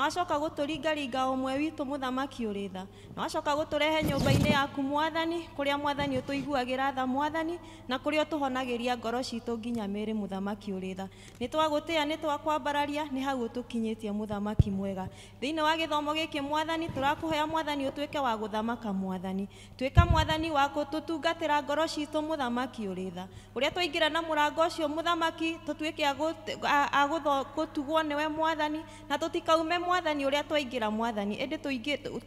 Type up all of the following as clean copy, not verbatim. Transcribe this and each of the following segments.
na wacoka gũtũringaringa ũmwe witũ mũthamaki ũrĩ tha, na wacoka gũtũrehe nyũmba-inĩ yaku Mwathani, kũrĩa Mwathani ũtũiguagĩra tha Mwathani, na kũrĩa ũtũhonagĩria ngoro citũ nginya mĩĩrĩ mũthamaki ũrĩ tha. Nĩ twagũtĩĩa, nĩ twakwambararia, nĩ hau ũtũkinyĩtie mũthamaki mwega. Thĩinĩ wa gĩthomo gĩkĩ Mwathani, tũrakũhoya Mwathani ũtuĩke wa gũthamaka Mwathani. Tuĩka Mwathani wa gũtũtungatĩra ngoro citũ mũthamaki ũrĩ tha. Ũrĩa twaingĩra na mũrango ũcio mũthamaki, tũtuĩke a gũtugwo nĩwe Mwathani, na tũtikaume Mwathani ũrĩa twaingĩra Mwathani, ĩndĩ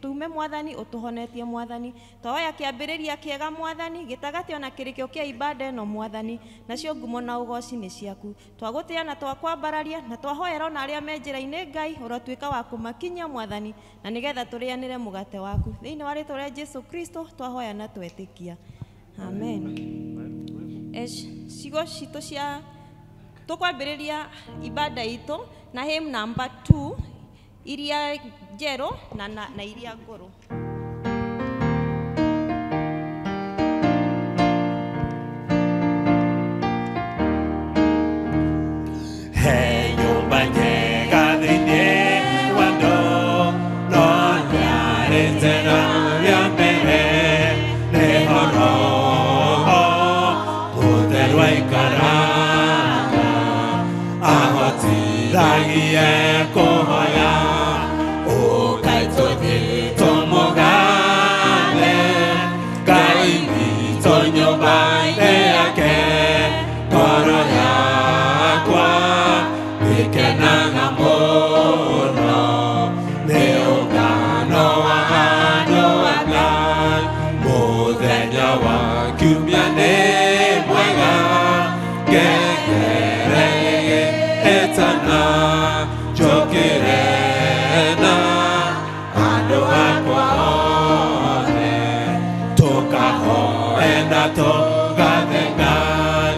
tuume Mwathani ũtũhonetie Mwathani. Twahoya kĩambĩrĩria kĩega Mwathani, gĩtagatĩ ona kĩrĩkĩo kĩa ibada ĩno Mwathani, nacio ngumo na ũgooci nĩ ciaku. Twagũtĩĩa na twakwambararia, na twahoera ona arĩa me njĩra-inĩ Ngai, ũrotuĩka wa kũmakinyia Mwathani, na nĩgetha tũrĩanĩre mũgate waku. Thĩinĩ wa rĩĩtwa rĩa Jesũ Kristo twahoya na twetĩkia. Amen. Ciugo citũ cia tũkwambĩrĩria ibada itũ na hymn number 2 iria njerũ na iria ngũrũ. He nyũmba njega thĩinĩ wa andũ, no nĩarĩtĩra rĩa mbere nĩ horo mũtheru aikaraga ahotithagie kũhoya ũkai tũthiĩ tũmũgathe Ngai witũ nyũmba-inĩ yake ngoro yakwa ĩkenaga mũno nĩ ũngano wa andũ a Ngai mũthenya wa kiumia nĩ mwega ngengere ĩgĩĩtana njũkĩre na andũ akwa othe tũkahoe na tũgathe Ngai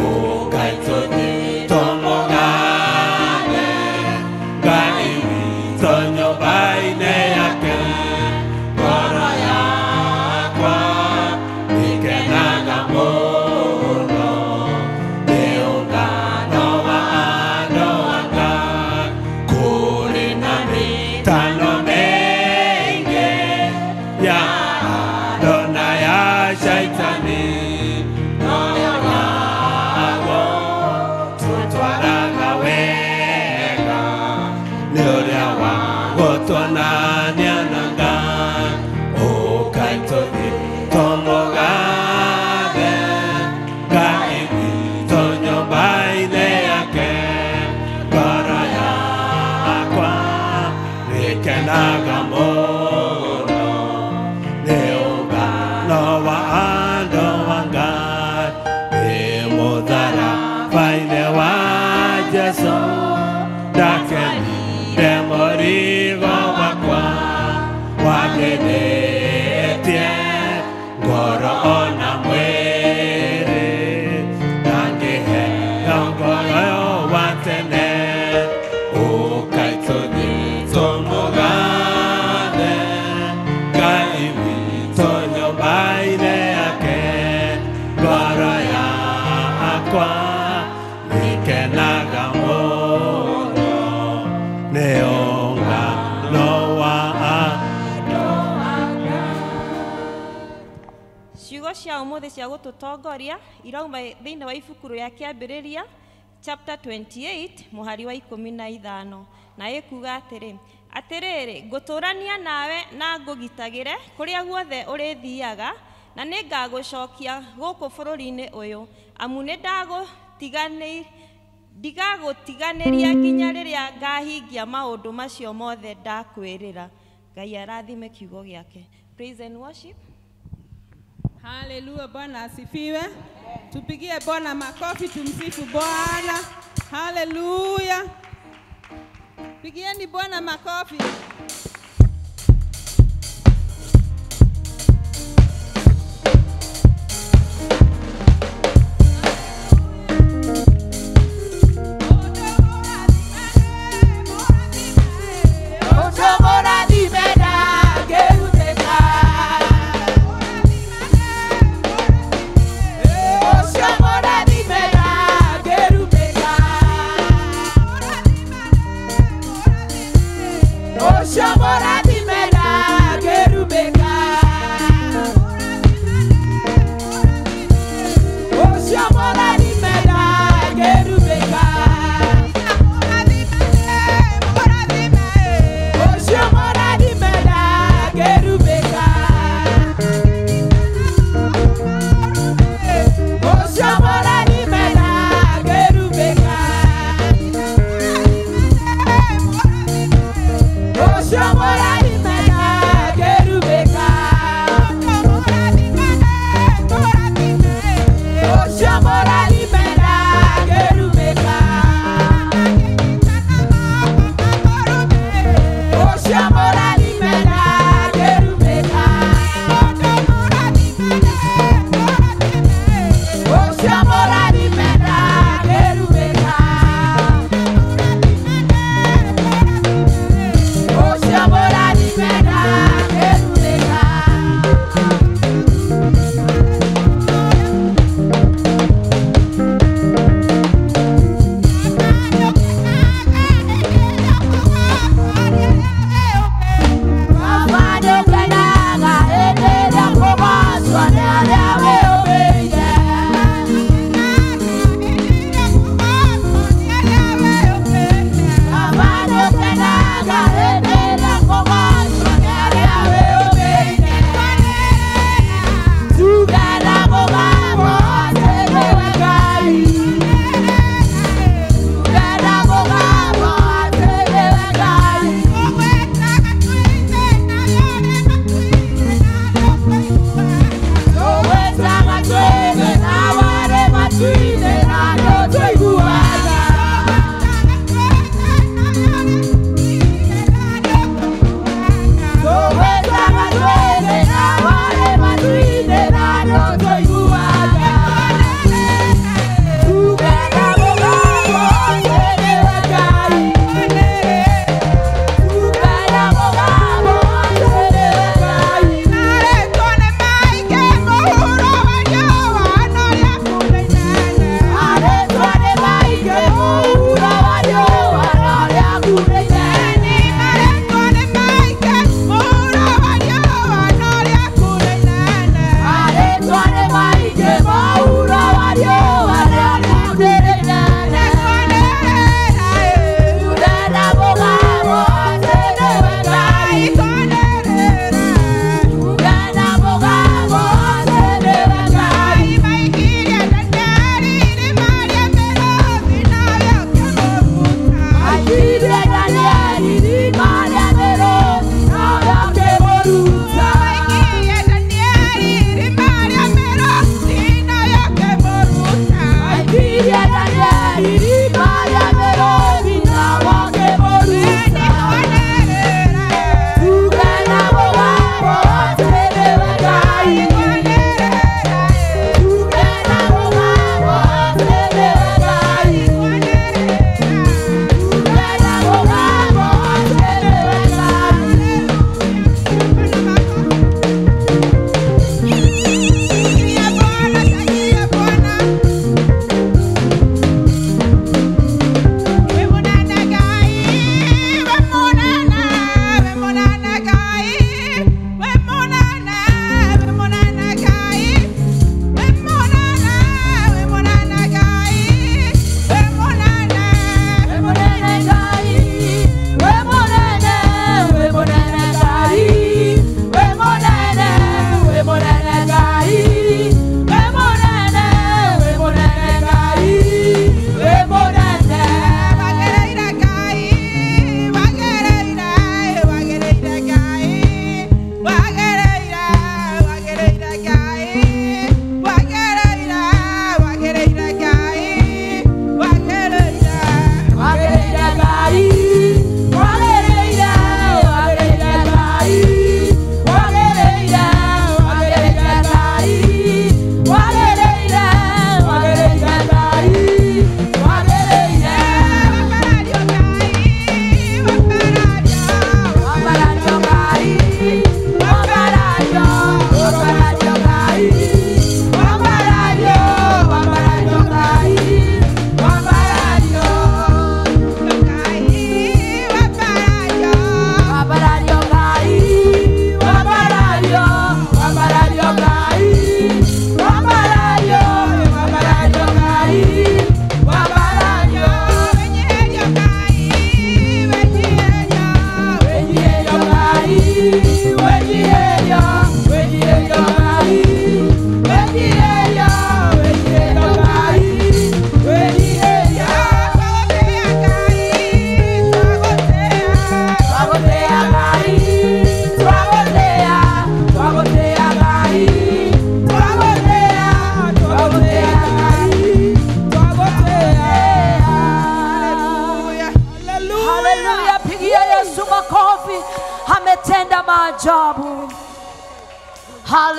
ũkai tũthiĩ tũmũgathe Ngai witũ nyũmba-inĩ yake ngoro yakwa ĩkenaga mũno nĩ ũngano wa andũ a Ngai kũrĩ na mĩtano mĩingĩ ya andũ na ya shaitani no yago tũtwaraga wega nĩ ũrĩa wa gũtuonania na Ngai ũkai tũthiĩ tũmũgathe Ngai witũ nyũmba-inĩ yake ngoro yakwa ĩkenaga mũno nĩ ũngano wa andũ a Ngai nĩ mũtharaba-inĩ wa Jesũ ndakenire mũrigo wakwa wagĩrĩtie ngoro ona mwĩrĩ ndangĩheo ngoro wa tene ũkai tũthiĩ tũmũgathe Ngai witũ nyũmba-inĩ yake ngoro yakwa ĩkenaga mũno nĩ ũngano wa andũ a Ngai. Ciugo cia ũmũthĩ cia gũtũtongoria irauma thĩinĩ wa ibuku rĩa kĩambĩrĩria chapter 28 mũhari wa 15 na ĩkuga atĩrĩrĩ ngũtũrania nawe na ngũgitagĩre kũrĩa guothe ũrĩthiaga na nĩ ngagũcokia gũkũ bũrũri-inĩ ũyũ amu nĩ ndigagũtiganĩria nginya rĩrĩa ngahingia maũndũ macio mothe ndakwĩrĩra. Ngai arathime kiugo gĩake. Praise and worship. Haleluya, Bwana asifiwe. Tupigie Bwana makofi, tumsifu Bwana. Haleluya. Pigieni Bwana makofi.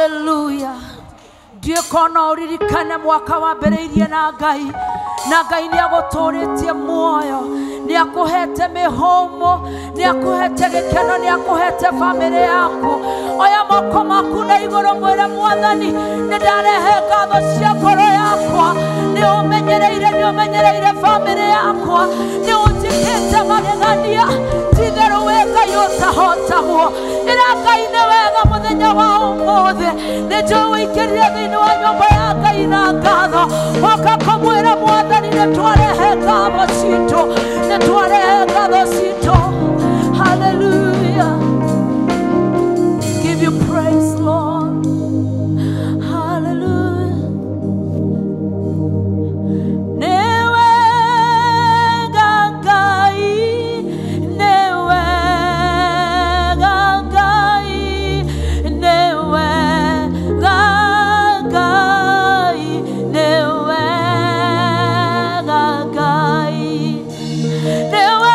Hallelujah. Ndiye kono uririkane mwaka wa mbere na Ngai ni aguturitie muoyo, ni akuhete mihomo, ni akuhete gikeno, ni akuhete family yaku. Oya moko maku na iguru mwire Mwathani, ni ndarehe ngatho cia ngoro yakwa, ni umenyereire family yakwa, ni unjikite magegania, tithiru we Ngai utahotagwo. Ira Ngai ni wega muthenya wa umuthi, ni njui ikirire thiini wa nyumba ya Ngai na ngatho, oka kumwira Mwathani ni twarehe ngatho citu, ni twarehe ngatho citu. Hallelujah. Give you praise, Lord. Hallelujah. Newe Ngai, newe Ngai, newe Ngai, newe Ngai, newe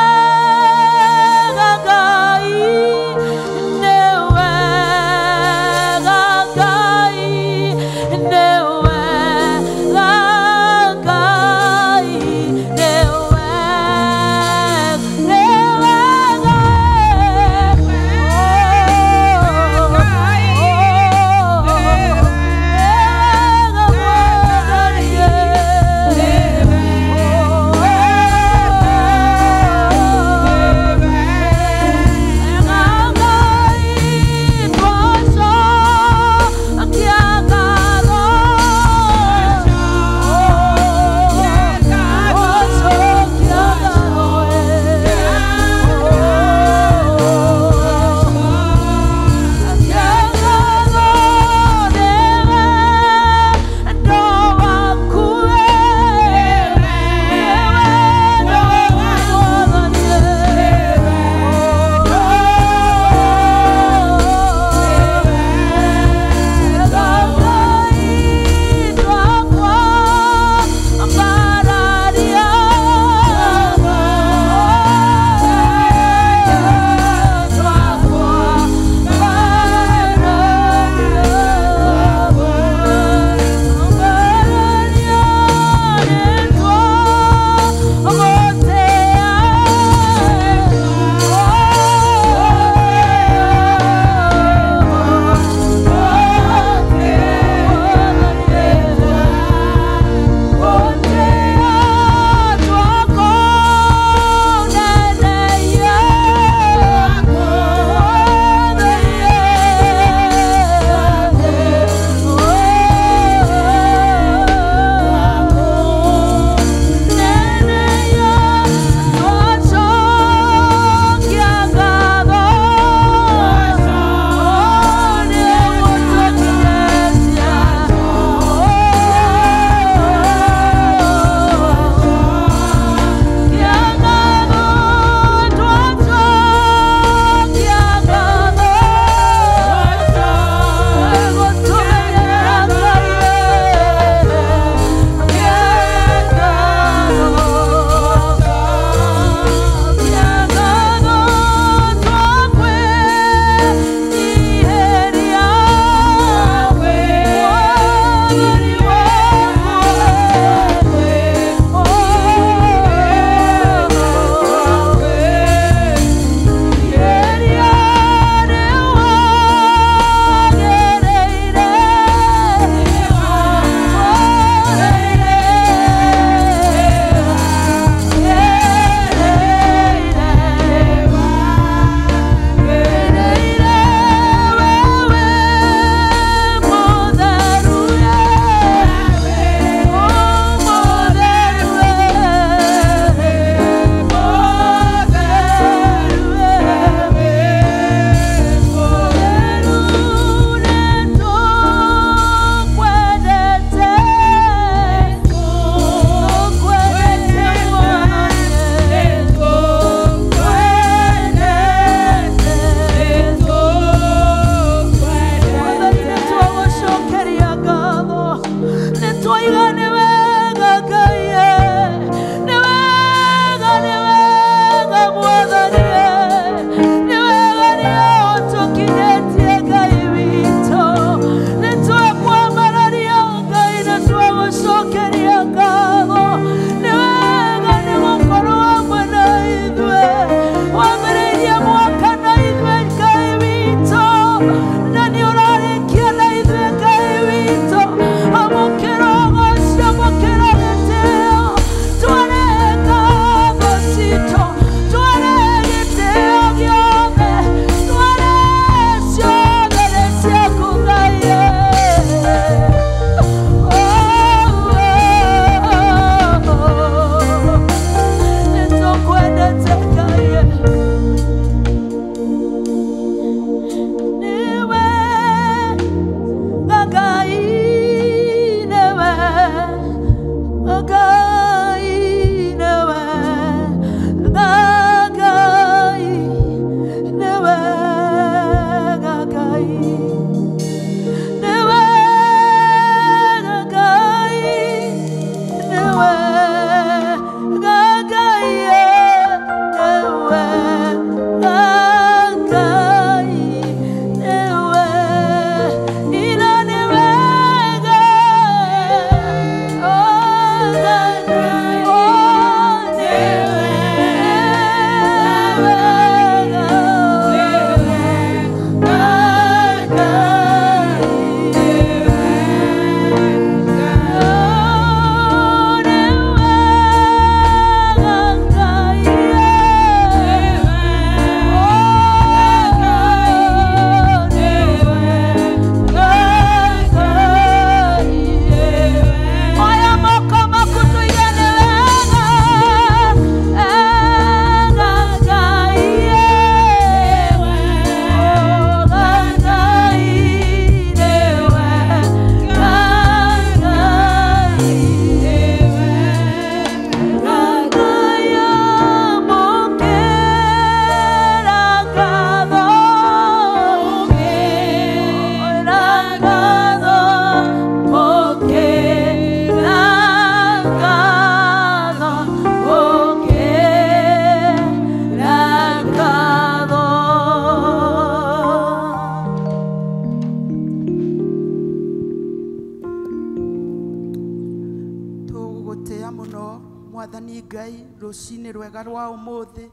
muno mwathani Ngai rucini rwega rwa umuthi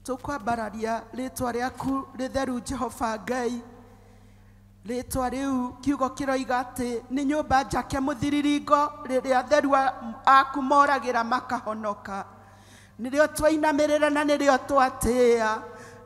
tukwambararia ritwa riaku ritheru Jehova Ngai ritwa riu kiugo kiroiga ati ni nyumba njake muthiriringo riria atheru aku moragira makahonoka nirio twainamirira na nirio twatia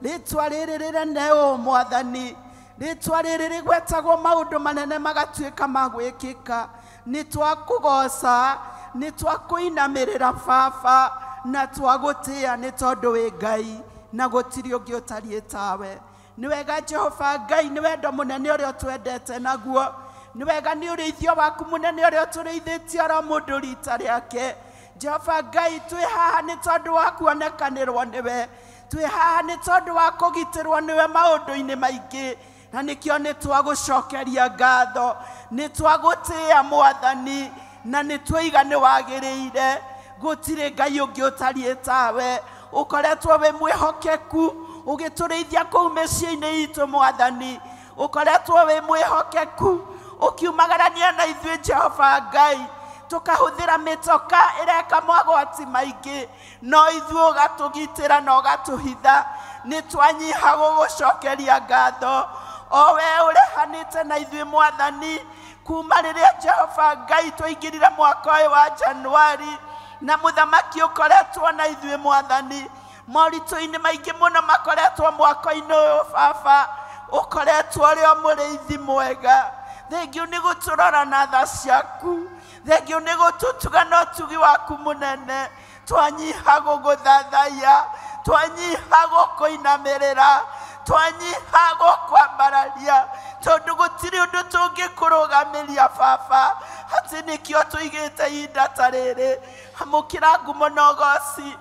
ritwa riri rinene o mwathani ritwa riri rigwetagwo maundu manene magatuika magwikika ni twakugoca ni twakuinamirira baba na twagutia ni tondu wi Ngai na gutiri ungi utariĩ tawe ni wega Jehova Ngai ni wendo munene uria twendete naguo ni wega ni urithio waku munene uria turithĩtie ro mundu rita riake Jehova Ngai twi haha ni tondu wa kuonekanirwo niwe twi haha ni tondu wa kugitirwo niwe maundu-ini maingi na nikio ni twagucokeria ngatho ni twagutia mwathani na ni twiga ni wagiriire gutire Ngai ungi utariĩ tawe ukoretwo we mwihokeku ugiturithia kuu mĩciĩ-inĩ itu mwathani ukoretwo we mwihokeku ukiumagarania na ithuĩ Jehova Ngai tukahuthira mitoka ireka magwati maingi no ithuĩ ugatugitĩra na ugatuhitha ni twanyiha gugucokeria ngatho o we urehanĩte na ithuĩ mwathani kuma rĩrĩa Jehova Ngai twaingĩrire mwaka ũyũ wa Januari na muthamaki ukoretwo na ithuĩ mwathani moritũ-inĩ maingĩ mũno makoretwo mwaka-inĩ ũyũ baba ukoretwo ũrĩ o mũrĩithi mwega thengiũ nĩ gũtũrora na tha ciaku thengiũ nĩ gũtũtuga na ũtugi waku mũnene twanyiha gũgũthathaiya twanyiha gũkũinamĩrĩra twanyiha gũkwambararia tondu gũtirĩ ũndũ tũngĩkũrũgamĩria baba atĩ nĩkĩo tũigĩte ihinda ta rĩrĩ amũkĩra ngumo na ũgooci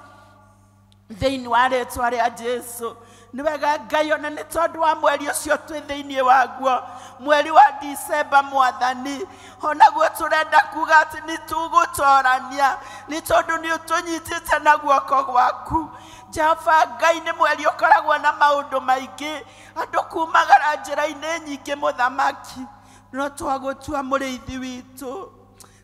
thĩinĩ wa rĩtwa rĩa Jesu nĩ wega Ngai ona nĩ tondũ wa mweri ũcio twĩ thĩinĩ waguo mweri wa December mwathani onaguo tũrenda kuga atĩ nĩ tũgũtorania nĩ tondũ nĩ ũtũnyitĩte na guoko gwaku Jehova Ngai nĩ mweri ũkoragwo na maũndũ maingĩ andũ kumagara njĩra-inĩ nyingĩ mũthamaki no twagũtua mũrĩithi witũ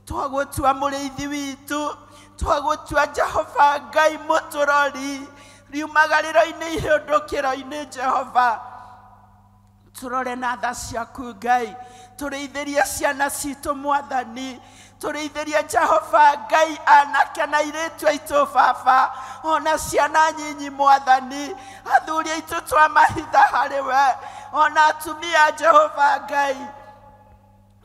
twagũtua mũrĩithi witũ twagũtua Jehova Ngai mũtũrori riumagarĩro-inĩ ihĩndũkĩro-inĩ Jehova turore na tha ciaku Ngai tũrĩithĩrie ciana citũ mwathani tũrĩithĩrie Jehova Ngai anake na airĩtu aitũ baba ona ciana nyinyi mwathani athuri aitũ twamahitha harĩ we ona atumia Jehova Ngai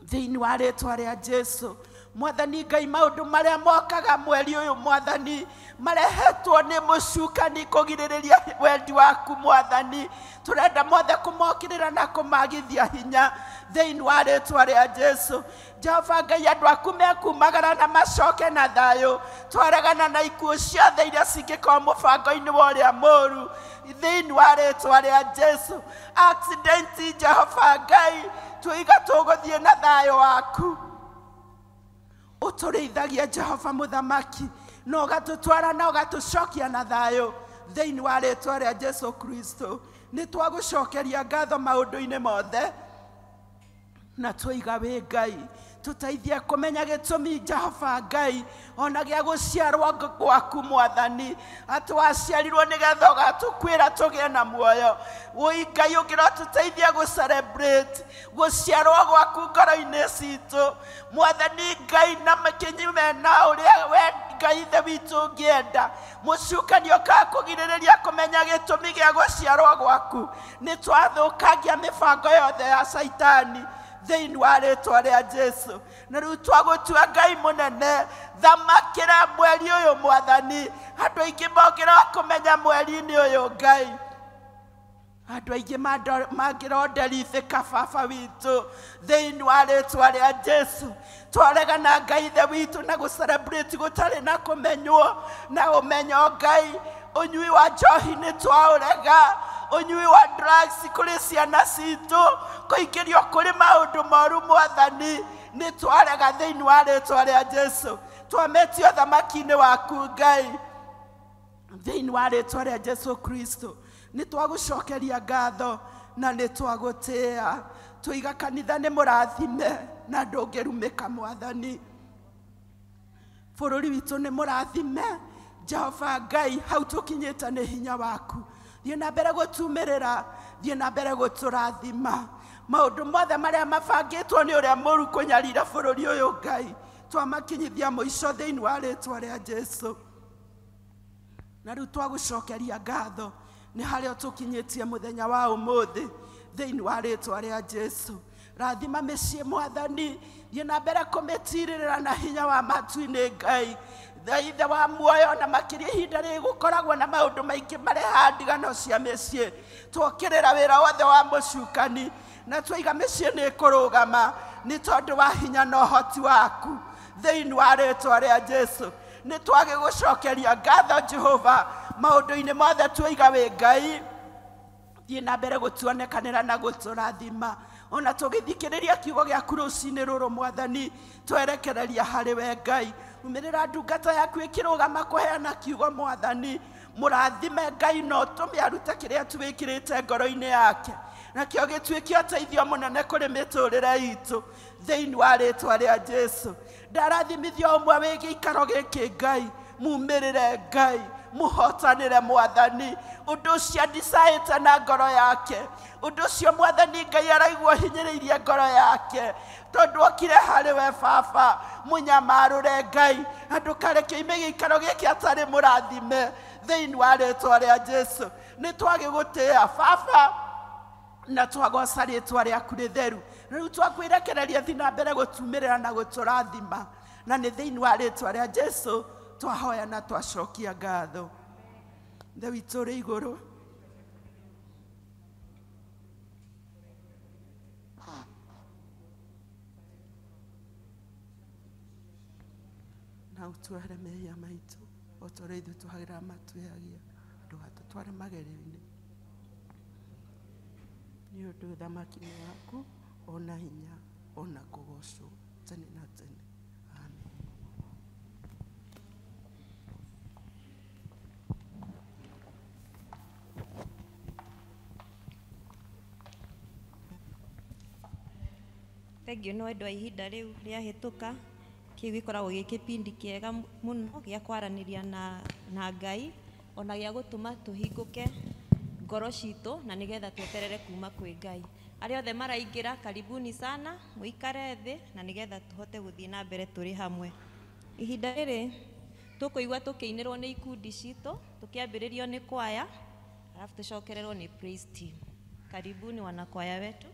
thĩinĩ wa rĩtwa rĩa Jesu mwathani Ngai maũndũ marĩa mokaga mweri ũyũ mwathani marehetwo nĩ mũcukani kũgirĩrĩria wendi waku mwathani tũrenda mothe kũmokĩrĩra na kũmagithia hinya thĩinĩ wa rĩtwa rĩa Jesu Jehova Ngai andũ aku mekumagara na macoke na thayũ twaregana na ikuũ ciothe iria cingĩkorwo mũbango-inĩ wa ũrĩa mũũru thĩinĩ wa rĩtwa rĩa Jesu accident Jehova Ngai twiga tũgũthiĩ na thayũ waku uturĩithagia Jehova mũthamaki no ũgatũtwara na ũgatũcokia na thayũ thĩinĩ wa rĩtwa rĩa Jesu Kristo nĩ twagũcokeria ngatho maũndũ-inĩ mothe na twiga wĩ Ngai tũteithie kũmenya gĩtũmi Jehova Ngai ona gĩa gũciarwo gwaku mwathani atĩ waciarirwo nĩgetha ũgatũkwĩra tũgĩe na muoyo wĩ Ngai ũngĩrotũteithia gũcelebrate gũciarwo gwaku ngoro-inĩ citũ mwathani Ngai na makĩnyime na ũrĩa we Ngai ithe witũ ũngĩenda mũcukani ũkaga kũgirĩrĩria kũmenya gĩtũmi gĩa gũciarwo gwaku nĩ twathũkangia mĩbango yothe ya Saitani thĩinĩ wa rĩtwa rĩa Jesu na rĩu twagũtua Ngai mũnene thamakĩra mweri ũyũ mwathani andũ aingĩ mongĩrwo kũmenya mweri-inĩ ũyũ Ngai andũ aingĩ mangĩronderithĩka baba witũ thĩinĩ wa rĩtwa rĩa Jesu twaregana Ngai ithe witũ na gũcelebrate gũtarĩ na kũmenywo na ũmenyo Ngai ũnyui wa njohi nĩ twaũrega ũnyui wa drugs kũrĩ ciana citũ kũingĩrio kũrĩ maũndũ moru mwathani nĩ twarega thĩinĩ wa rĩtwa rĩa Jesu twametio thamaki-inĩ waku Ngai thĩinĩ wa rĩtwa rĩa Jesu Kristo nĩ twagũcokeria ngatho na nĩ twagũtĩĩa twiga kanitha nĩ mũrathime na ndũngĩrumĩka mwathani bũrũri witũ nĩ mũrathime Jehova Ngai hau tũkinyĩte nĩ hinya waku thiĩ na mbere gũtumĩrĩra thiĩ na mbere gũtũrathima maũndũ mothe marĩa mabangĩtwo nĩ ũrĩa mũru kũnyarira bũrũri ũyũ Ngai twamakinyithia mũico thĩinĩ wa rĩĩtwa rĩa Jesũ na rĩu twagũcokeria ngatho nĩ harĩa tũkinyĩtie mũthenya wa ũmũthĩ thĩinĩ wa rĩĩtwa rĩa Jesũ rathima mĩciĩ Mwathani thiĩ na mbere kũmĩtirĩrĩra na hinya wa matu-inĩ Ngai ithe wa muoyo na makĩria ihinda rĩgũkoragwo na maũndũ maingĩ mareha ndigano cia mĩciĩ twokĩrĩra wĩra wothe wa mũcukani na twaiga mĩciĩ nĩ ĩkũrũgama nĩ tondũ wa hinya na ũhoti waku thĩinĩ wa rĩĩtwa rĩa Jesũ nĩ twagĩgũcokeria ngatho Jehova maũndũ-inĩ mothe twaiga wĩ Ngai thiĩ na mbere gũtuonekanĩra na gũtũrathima ona tũgĩthikĩrĩria kiugo gĩaku rũcinĩ rũrũ Mwathani twerekereria harĩ we Ngai umĩrĩra ndungata yaku ĩkĩrũgama kũheana kiugo Mwathani mũrathime Ngai no ũtũme arute kĩrĩa twĩkĩrĩte ngoro-inĩ yake nakĩo gĩtuĩke ũteithio mũnene kũrĩ mĩtũrĩre itũ thĩinĩ wa rĩĩtwa rĩa Jesũ ndarathimithio ũmwe wĩ gĩikaro gĩkĩ Ngai mumĩrĩre Ngai muhotanĩre Mwathani ũndũ ũcio ndicaĩte na ngoro yake ũndũ ũcio Mwathani Ngai araigua hinyĩrĩirie ngoro yake tondũ okire harĩ we Baba mũnyamarũre Ngai na ndũkareke ime gĩikaro gĩkĩ atarĩ mũrathime thĩinĩ wa rĩĩtwa rĩa Jesũ nĩ twagĩgũtĩĩa Baba na twagoca rĩĩtwa rĩaku rĩtheru rĩu twakwĩrekereria thiĩ na mbere gũtumĩrĩra na gũtũrathima na nĩ thĩinĩ wa rĩĩtwa rĩa Jesũ twahoya na twacokia ngatho Ithe witũ ũrĩ igũrũ na ũtũhere mehia maitũ o ta ũrĩa ithuĩ twagĩrĩra matwĩhagia ndũgatũtware magerio-inĩ nĩ ũndũ ũthamaki-inĩ waku ona hinya ona kũgocwo tene na tene. Amen. Thank you no endwa ihinda rĩu rĩahĩtũka kĩu gĩkoragwo gĩ kĩpindi kĩega mũno gĩa kwaranĩria na Ngai ona gĩa gũtũma tũhingũke ngoro citũ na nĩgetha tweterere kuma kwĩ Ngai. Arĩa othe maraingĩra karibuni sana mũikare thĩ na nĩgetha tũhote gũthiĩ na mbere tũrĩ hamwe. Ihinda rĩrĩ tũkũigua tũkĩinĩrwo nĩ ikundi citũ tũkĩambĩrĩrio nĩ kwaya alafu tũcokererwo nĩ praise team. Karibuni wana kwaya wetu.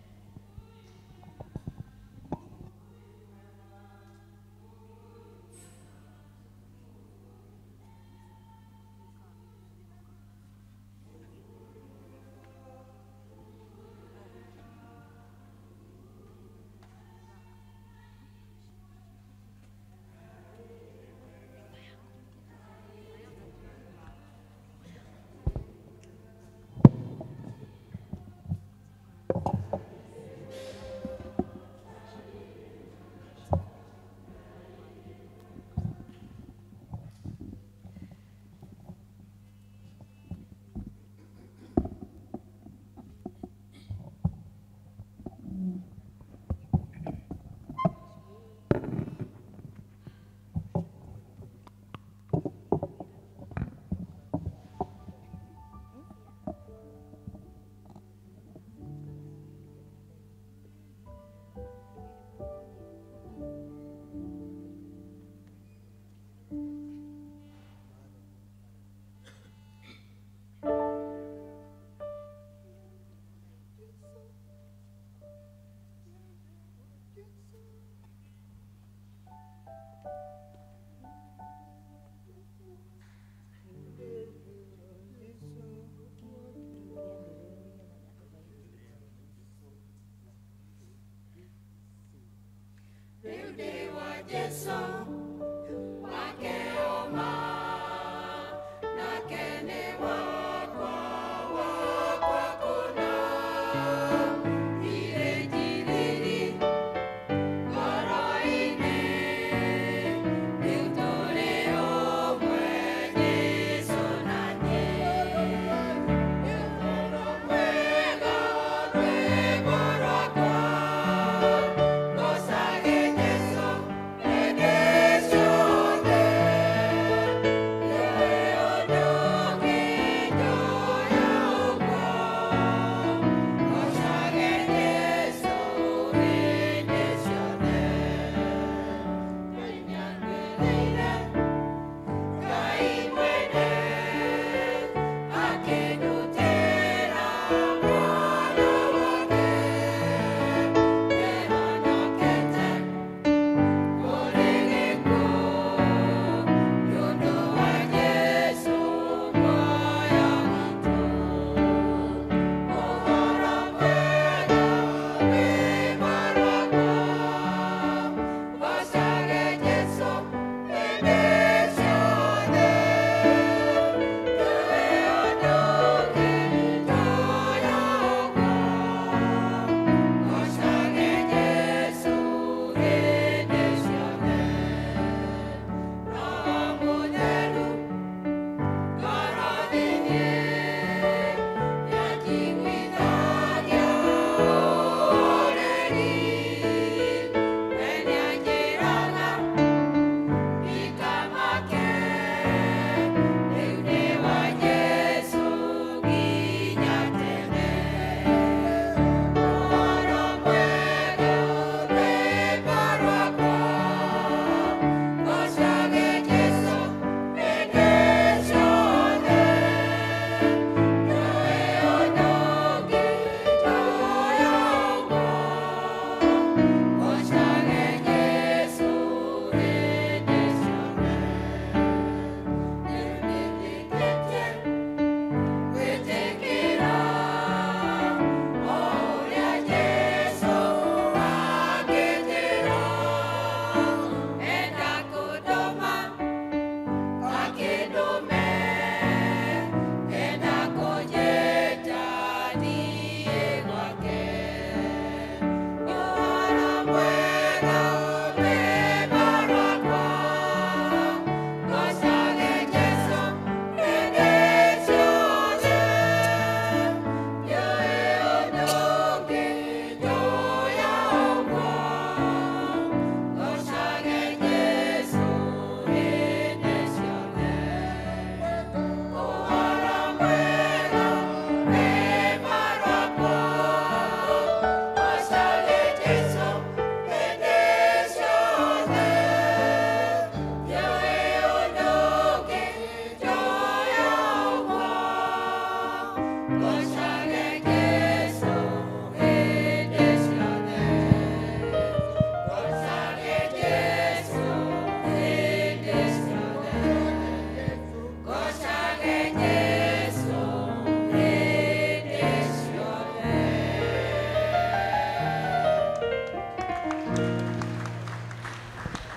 Again.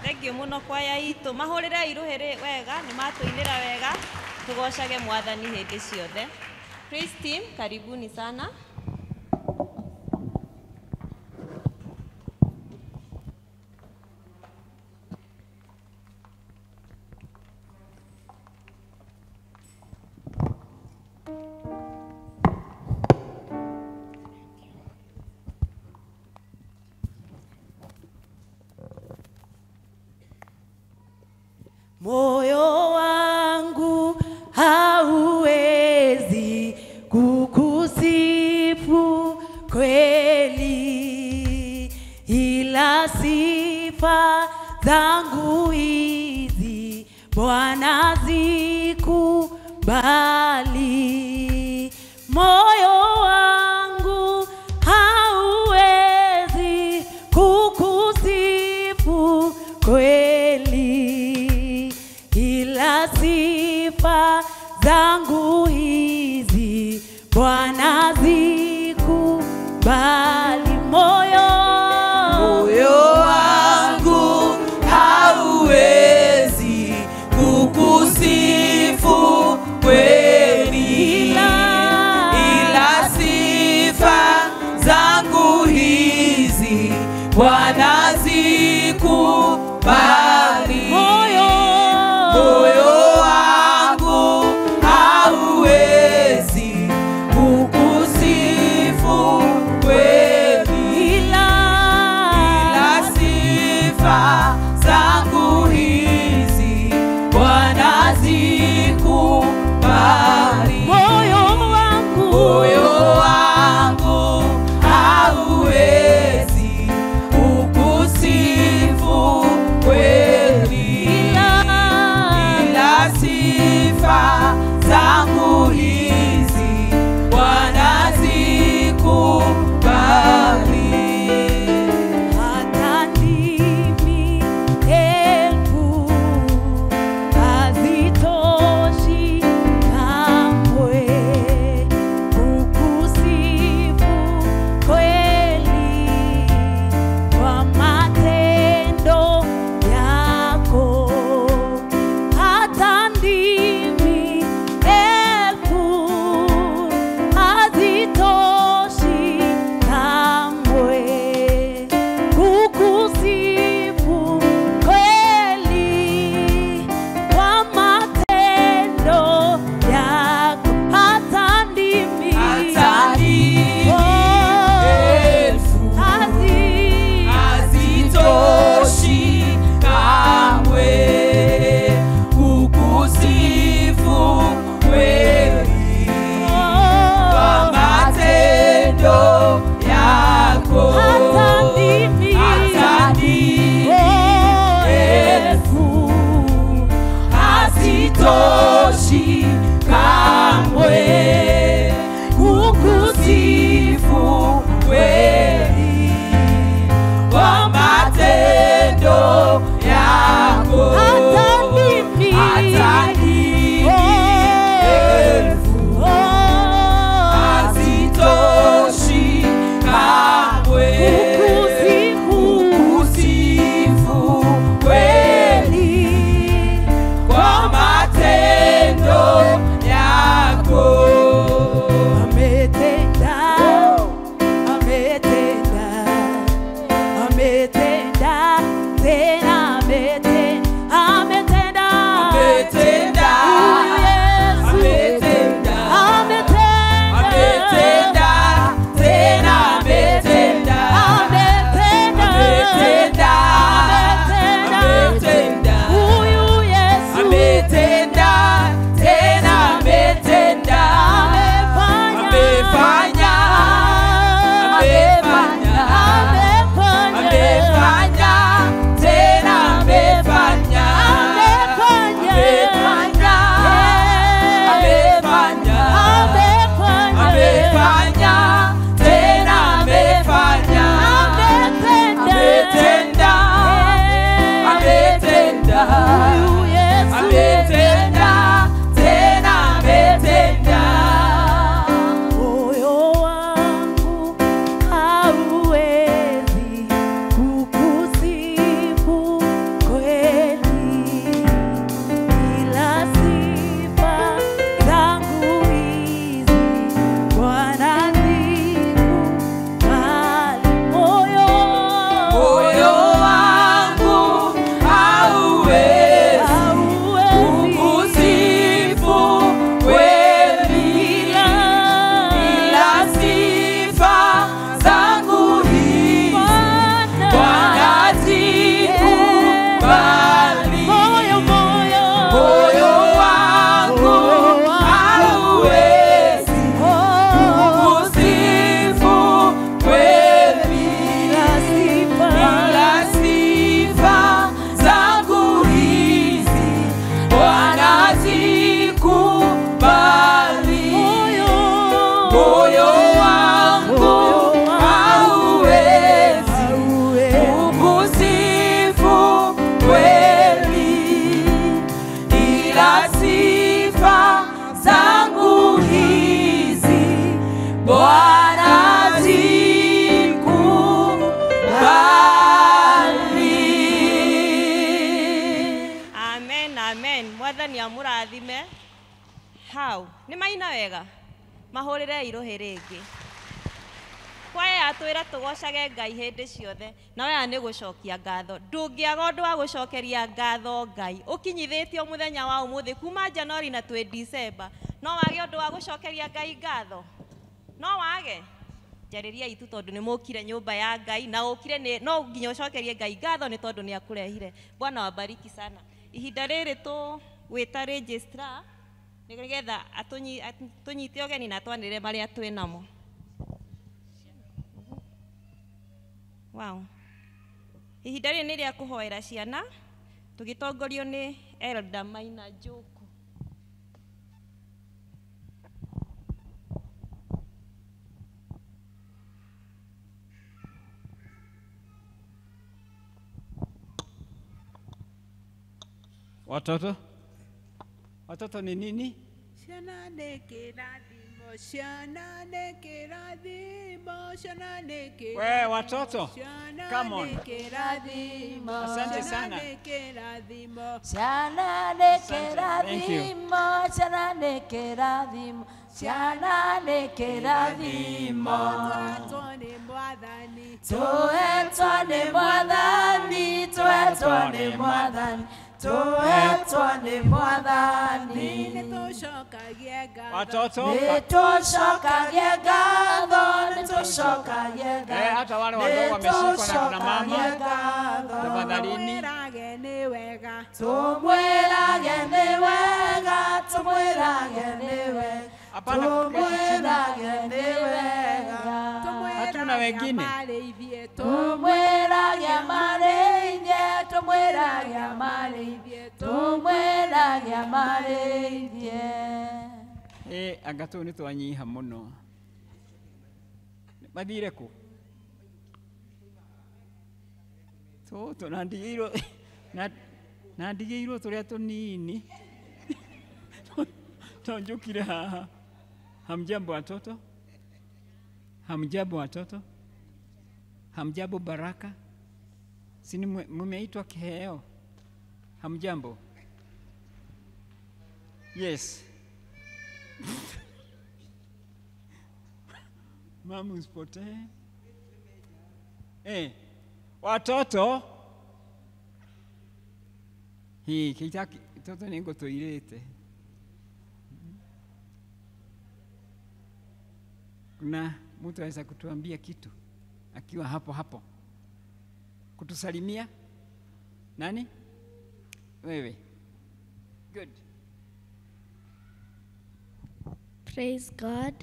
Thengiũ mũno kwaya itũ mahũrĩre iruhĩrĩ wega nĩ matũinĩra wega tũgocage Mwathani hĩndĩ ciothe. Praise team, karibuni sana. Moyo wangu hauwezi kukusifu kweli, ila sifa zangu hizi Bwana zikubali. Moyo wangu hauwezi kukusifu kweli, ila sifa zangu hizi Bwana zikubali. Moyo wangu hauwezi kukusifu kweli, ila sifa zangu hizi Bwana zikubali. Moyo wangu hauwezi kukusifu kweli, ila sifa zangu hizi Bwana zikubali. Moyo wangu hauwezi kukusifu kweli, ila sifa zangu hizi Bwana zikubali. hata ndimi elfu hazitoshi kamwe kukusifu kweli kwa matendo yako. Hata ndimi elfu hazitoshi kamwe kukusifu kweli kwa matendo yako. Hata ndimi elfu hazitoshi kamwe kukusifu kweli kwa matendo yako. Hata ndimi elfu hazitoshi kamwe kukusifu kweli kwa matendo yako. Hata ndimi elfu hazitoshi kamwe kukusifu kweli kwa matendo yako. ametenda, ametenda, ametenda, tena ametenda, ametenda, Ametenda, Huyu Yesu ametenda, ametenda, ametenda, tena ametenda, ametenda, ametenda, ametenda, Huyu Yesu ametenda, tena ametenda, amefanya, amefanya, amefanya, tena amefanya, amefanya, amefanya, amefanya, tena amefanya, ametenda, ametenda, ametenda, tena ametenda. Moyo wangu hauwezi kukusifu kweli, Mwathani amũrathime. Hau nĩ maina wega mahũrĩre irũhĩ rĩngĩ. Kwaya atwĩra tũgocage Ngai hĩndĩ ciothe, na waya nĩ gũcokia ngatho. Ndũngĩaga ũndũ wa gũcokeria ngatho Ngai ũkinyithĩtio mũthenya wa ũmũthĩ kuma Januari na twĩ December. No wage ũndũ wa gũcokeria Ngai ngatho? No wage? Jarĩria itu tondũ nĩ mũkire nyũmba ya Ngai na ũkire no nginya ũcokerie Ngai ngatho nĩ tondũ nĩ akũrehire. Bwana wabariki sana. Ihinda rĩrĩ gwĩta registrar nĩgetha tũnyite ũgeni na twanĩrĩre marĩa twĩ namo. Wow. Ihinda rĩrĩ nĩ rĩa kũhoera ciana tũgĩtongorio nĩ Elder Maina Njoku. Watoto ni nini? Ciana nĩ kĩrathimo, ciana nĩ kĩrathimo, ciana nĩ kĩrathimo. We watoto, Ciana come on. nĩ kĩrathimo, Asante ciana sana. nĩ kĩrathimo. Ciana nĩ Thank you. kĩrathimo, ciana nĩ kĩrathimo, ciana nĩ kĩrathimo. Twatwo nĩ Mwathani, Tũhetwo nĩ Mwathani, tũhetwo nĩ Mwathani, tũhetwo nĩ Mwathani. nĩtũcokagie ngatho. Watoto, Nĩtũcokagie ngatho, nĩtũcokagie ngatho, hata wale wadogo wameshikwa na kina mama. nĩtũcokagie ngatho. Tafadhalini. Tũmwĩrage nĩ wega, Tũmwĩrage nĩ wega, tũmwĩrage nĩ wega, Hapana kuketi chini. tũmwĩrage nĩ wega. Hatuna wengine. marĩithie, Tũmwĩrage marĩithie, tũmwĩrage marĩithie, tũmwĩrage marĩithie. anga tũu nĩ twanyiha mũno. Mathire kũ? Tũtũ na ndigĩirwo tũrĩa tũnini. Tonjũkire haha. Hamjambo watoto? Hamjambo watoto? Hamjambo baraka? Si mumeitwa kiheo? Hamjambo? Yes. Mama usipotee. Watoto? Hii kitaki toto ningo toilete. Kuna mtu aweza kutuambia kitu akiwa hapo hapo? Kutusalimia? Nani? Wewe. Good. Praise God.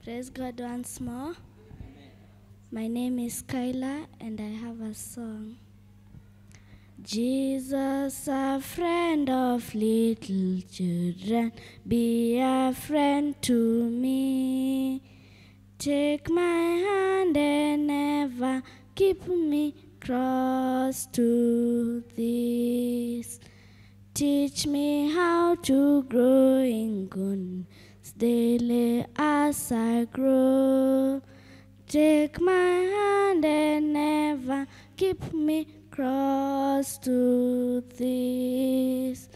Praise God once more. My name is Kyla and I have a song. Jesus, a friend of little children, be a friend to me. Take my hand and never keep me close to this. Teach me how to grow in goodness daily as I grow. Take my hand and never keep me close to this.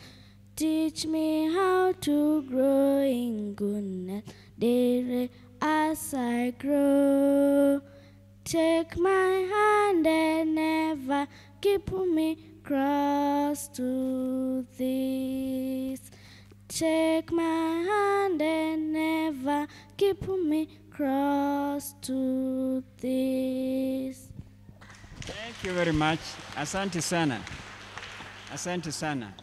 Teach me how to grow in goodness daily as I grow. Take my hand and never keep me close to this. Take my hand and never keep me close to this. Thank you very much. Asante sana. Asante sana.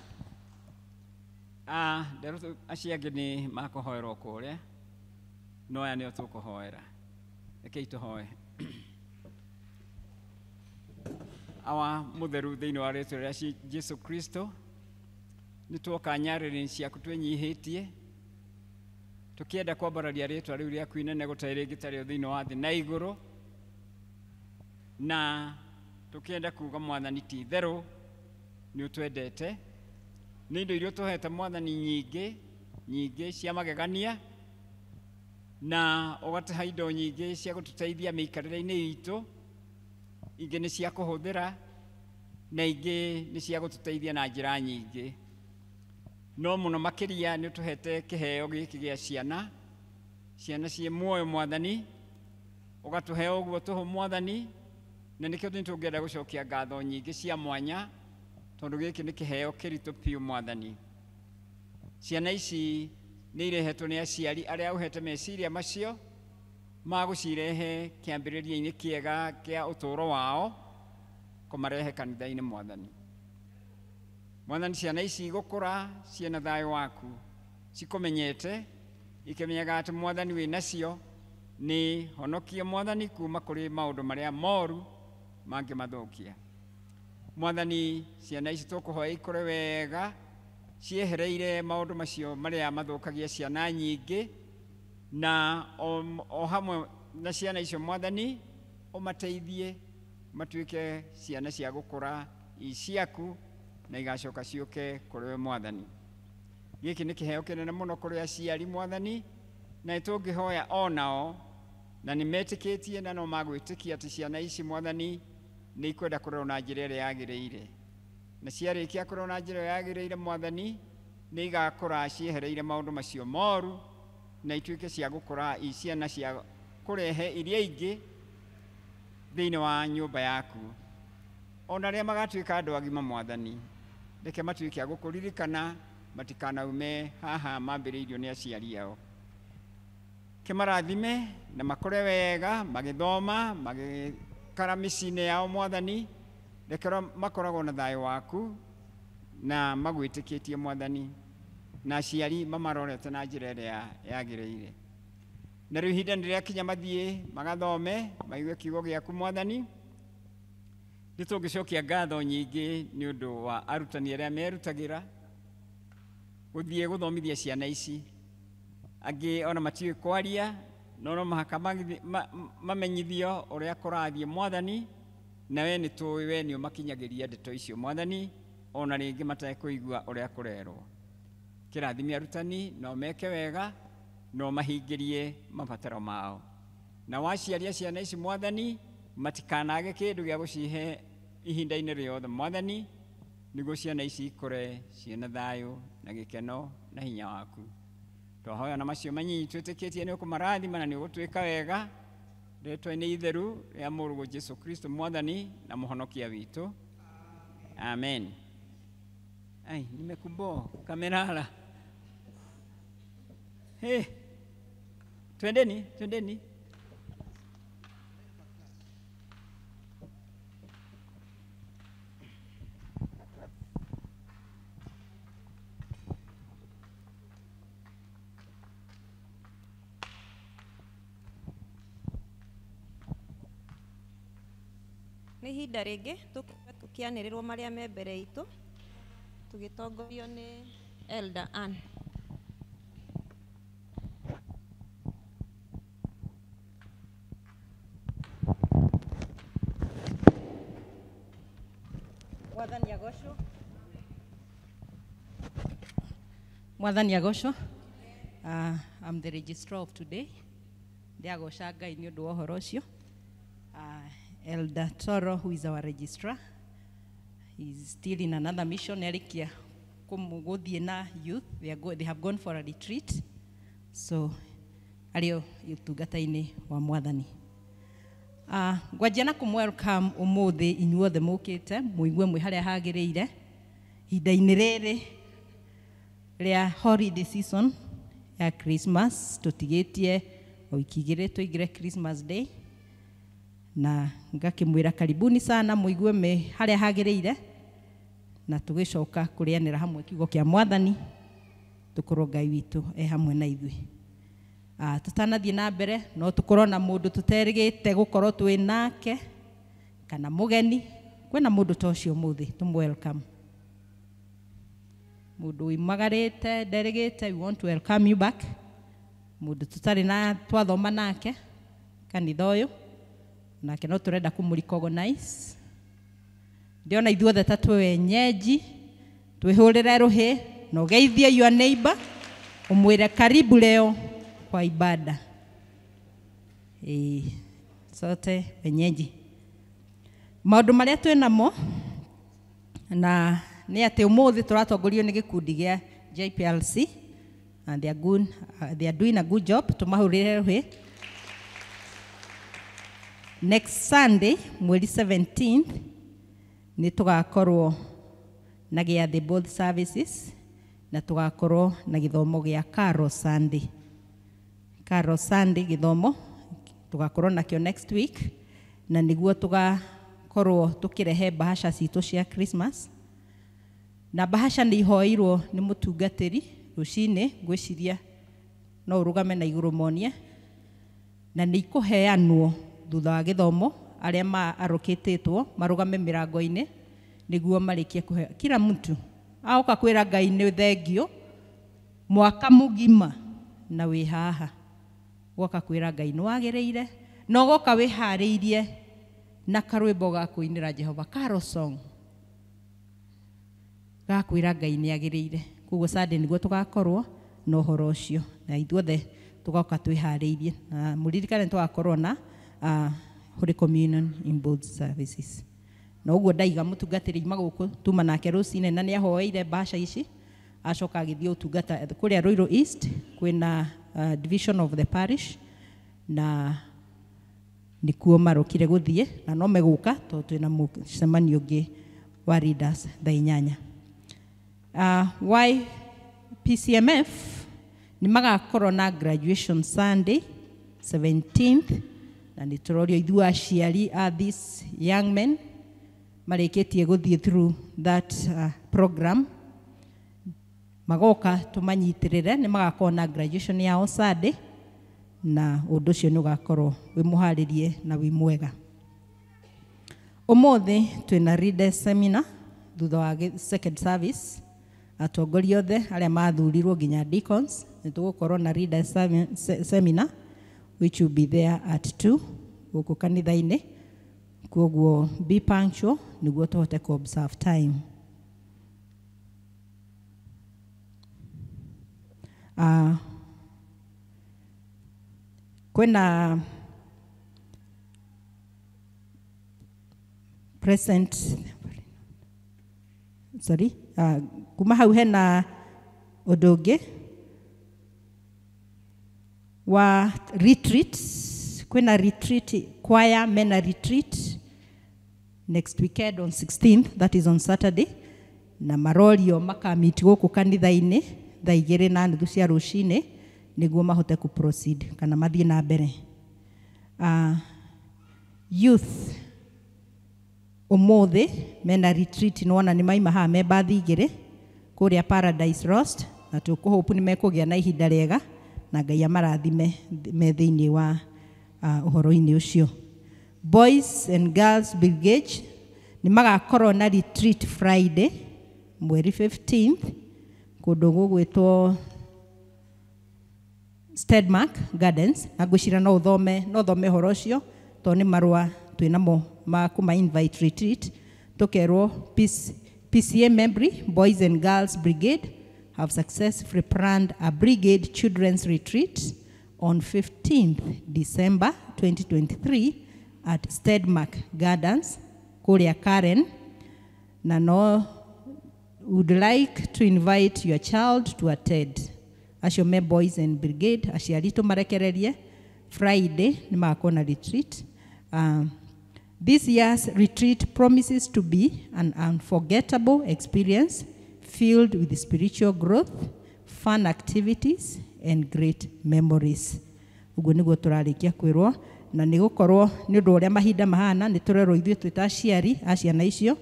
Nderu aciage ni makohoerwo kuria. No aya nio tukuhoera. Rekei tuhoe. Awa mutheru thiini wa rĩtwa rĩa Jesu Kristo nĩ tuoka nyarĩrĩ ciaku twenyihĩtie tukienda kwambararia rĩtwa rĩu rĩaku inene gũtarĩ rĩngĩ tarĩo thĩinĩ wa thĩ na igũrũ, na tukienda kuga Mwathani ti itherũ nĩ ũtwendete. Nĩ indo iria ũtũhete Mwathani nyingĩ cia magegania, na ũgatũhe indo nyingĩ cia gũtũteithia mĩikarĩre-inĩ itũ. Ingĩ nĩ cia kũhũthĩra na ingĩ nĩ cia gũtũteithia na njĩra nyingĩ. no muno makiria ni tuhete kiheo giki gia ciana ciana cie muoyo mwathani ugatuhe uguo tuhu mwathani na nikio nitungenda gucokia ngatho nyingi cia mwanya tondu giki ni kiheo kiritu piu mwathani ciana ici ni irehetwo ni aciari aria uhete meciria macio magucirehe kiambiriria-ini kiega kia uturo wao kumarehe kanitha-ini mwathani mwathani ciana ici gukura ciena thayo waku cikumenyete ikamenyaga ati mwathani wi nacio ni honokie mwathani kuma kuri maundu maria moru mangimathukia mwathani ciana ici tukuhoya ikure wega ciehereire maundu macio maria mathukagia ciana nyingi na o hamwe na ciana icio mwathani umateithie matuike ciana cia gukura ciaku na igacoka ciuke kuri we mwathani giki ni kiheo kinene muno kuri aciari mwathani na itungihoya onao na ni metikitie na no magwitikia ati ciana ici mwathani ni ikwenda kurwo na njira iria yagiriire na ciarikia kurwo na njira yagiriire mwathani ni igakura ciehereire maundu macio moru na ituike cia gukura ciana cia kurehe iria ingi thiini wa nyumba yaku ona ria magatuika andu agima mwathani reke matuike a gukuririkana matikanaume haha mambiriirio ni aciari ao kimarathime na makore wega magithoma magikara micini yao mwathani rekera makoragwo na thayo waku na magwitikitie mwathani na aciari mamarorete na njira iria yagiriire na riu ihinda riria kinya mathie magathome maigue kiugo giaku mwathani nitungicokia ngatho nyingi ni undu wa arutani aria merutagira guthie guthomithia ciana ici angi ona matiui kwaria no mahaka mamenyithio uria kurathie mwathani na we ni tuwi we ni umakinyagiria ndeto icio mwathani ona ringi matekuigua uria kurerwo kirathimia arutani no meke wega no mahingirie mabataro mao na waciaria ciana ici mwathani matikanage kindu gia gucihe ihinda-ini riothe mwathani niguo ciana ici ikure ciena thayo na gikeno na hinya waku twahoya na macio manyinyi twitikitie ni ukumarathima na ni ugutwika wega ritwa-ini itheru ria murugu Jesu Kristo mwathani na muhonokia witu amen. Ai nimekubo kamerala twendeni ni ihinda ringi tukianirirwo maria me mbere itu tugitongorio ni Elder Ann. Mwathani agocwo. Mwathani agocwo. I'm the registrar of today. Ndiagoca Ngai ni undu wa uhoro ucio. Elder Toro, who is our registrar, is still in another mission. Erikia kumuguthie na youth. They have gone for a retreat. So ario utungata-ini wa Mwathani. Ngwanjia na kumwelcome umuthi inyuothe mukite muigue mwi haria hagiriire hinda-ini riri ria holiday season ya Christmas tutigitie o wiki igiri tuigire Christmas Day na ngakimwira karibuni sana muigue me haria hagiriire na tugicoka kurianira hamwe kiugo kia Mwathani tukorwo Ngai witu hamwe na ithui. Tutanathie na mbere no tukorwo na mundu tuterigite gukorwo twi nake kana mugeni kwina mundu ta ucio muthi tum welcome mundu imagarite derigite we want to welcome you back mundu tutari na twathoma nake kanitha uyu nake no turenda kumuricognize ndiona ithuothe ta twi wenyeji twihurire ruhi no geithie your neighbor umwire karibu leo kwa ibada. Sote wenyeji maundu maria twinamo na ni ati umuthi turatongorio ni gikundi gia JPLC, and they are doing a good job. Tumahurire. Next Sunday, mweri 17th, ni tugakorwo na giathi both services, na tugakorwo na githomo gia Carol Sunday. Carol Sunday githomo tugakorwo nakio next week, na niguo tugakorwo tukirehe bahasha citu cia Christmas. Na bahasha ni ihoirwo ni mutungatiri rucine gwiciria no urugame na iguru monie, na ni ikuheanwo thutha wa githomo aria maaroketetwo marugame mirango-ini niguo marikie kuhe kila mtu aoka kwira Ngai ni thengio mwaka mugima na wi haha woka kwira Ngai ni wagireire no goka wihariirie na karwimbo ga kuinira Jehova Carol song ga kwira Ngai ni agireire. Kugo Sunday niguo tugakorwo no horo ucio na ithuothe tugoka twihariirie na muririkane twakorwo na Holy Communion in both services. Na uguo ndaiga mutungatiri maguku tuma nake rucine na ni ahoeire bahasha ici acoka agithio utungata kuria Ruiru East kwina division of the parish, na nikuo marokire guthie na no meguka to twina mucemanio ungi wa leaders thainyanya. Why PCMF ni magakorwo na graduation Sunday 17th, na ni turorio ithu aciari these young men mareketie guthie through that program magoka tumanyitirire ni magakorwo na graduation yao Sunday, na undu ucio ni ugakorwo wi muharirie na wi mwega. Umuthi twina readers seminar thutha wa second service. Atongoria othe aria mathurirwo nginya deacons ni tugukorwo na readers seminar which will be there at 2 guku kanitha-ini. Koguo be punctual niguo tuhote ku observe time. Kwena present kuma hau hena undu ungi wa retreat. Kwena retreat choir mena retreat next weekend on 16th, that is on Saturday, na marorio makamiti guku kanitha-ini thaa 2:30 cia rucine niguo mahote ku proceed kana mathie na mbere. Youth umuthi mena retreat nona ni maima ha mebathi igire kuria Paradise Roast, na tukuhope ni mekugia na ihinda riega na Ngai amarathime me thiini wa uhoro-ini ucio. Boys and Girls Brigade ni magakorwo na retreat Friday mweri 15th kundu gugwitwo Stedmark Gardens, na ngwicira no thome horo ucio to ni marua twinamo ma kuma invite retreat. Tukerwo PCA Membri Boys and Girls Brigade have successfully planned a brigade children's retreat on 15th December 2023 at Stedmark Gardens, Kuria Karen. Na no would like to invite your child to attend. Ashome Boys and Brigade aciari tumarekererie Friday ni makona retreat. This year's retreat promises to be an unforgettable experience filled with spiritual growth, fun activities and great memories. Uguo niguo turarikia kwirwo na ni gukorwo ni undu uria mahinda mahana ni turerwo ithuĩ twita aciari a ciana icio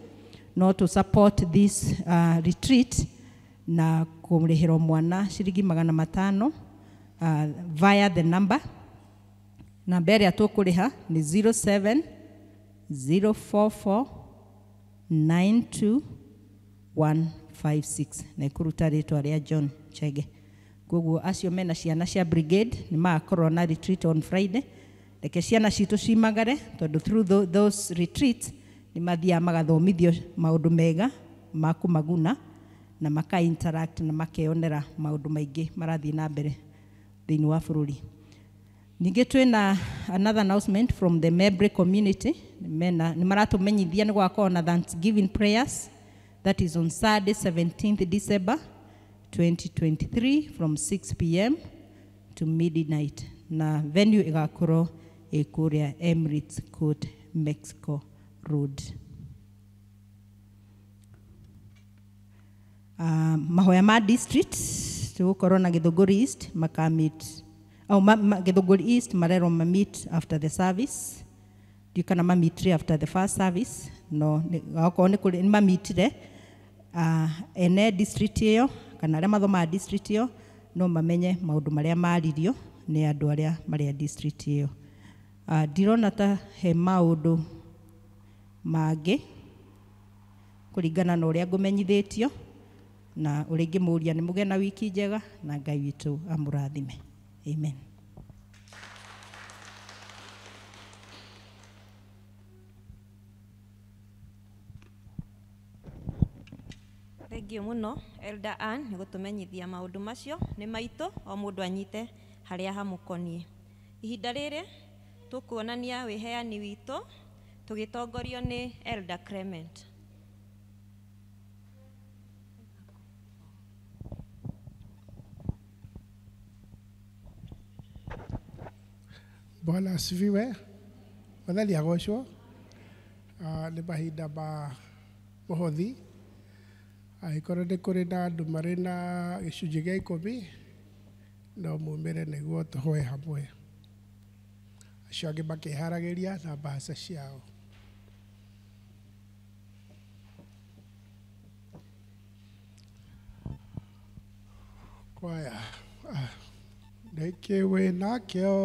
no to support this retreat na kumrihira mwana ciringi 500 via the number ĩrĩa tukuriha ni 0704492156 na ikuruta ritwa ria John Chege. Koguo acio mena ciana cia brigade ni magakorwo na retreat on Friday. Reke ciana citu cimagare tondu through those retreats ni mathia magathomithio maundu mega ma kumaguna na maka interact na makeonera maundu maingi marathie na mbere thiini wa bururi. Ninge twina another announcement from the Mebre community. Ni maratumenyithia ni gwakorwo na Thanksgiving prayers, that is on Saturday 17th December 2023 from 6 p.m. to midnight. Na venue igakorwo ikuria Emirates Court, Mexico Road. Mahoya ma district tugukorwo na Githunguri East makamit Githunguri East marero meet after the service. Dukana meet after the first service. No gako ne kuri mamitire ene district iyo kana arĩa mathoma district iyo no mamenye maundu maria maririo ni andu aria maria district iyo. Ndirona ta he maundu mangĩ kuringana na uria ngumenyithĩtio na uria ingĩmũria nĩ mũgĩa na wiki njega na Ngai witũ amũrathime. Amen. Thengiũ mũno Elder Ann nĩ gũtũmenyithia maũndũ macio nĩ maitũ o mũndũ anyite harĩa hamũkoniĩ. Ihinda rĩrĩ tũkuonania wĩheani witũ tũgĩtongorio nĩ Elder Clement. Bwana asifiwe. Mwathani agocwo. Nĩ mahinda ma mũhothi. Angĩkorwo nĩ kũrĩ na andũ marĩ na gĩcunjĩ gĩa 10 no mumĩre nĩguo tũhoe hamwe. Acio angĩ makĩharagĩria na mbaca ciao. Kwaya. Nĩkĩ wĩnakĩo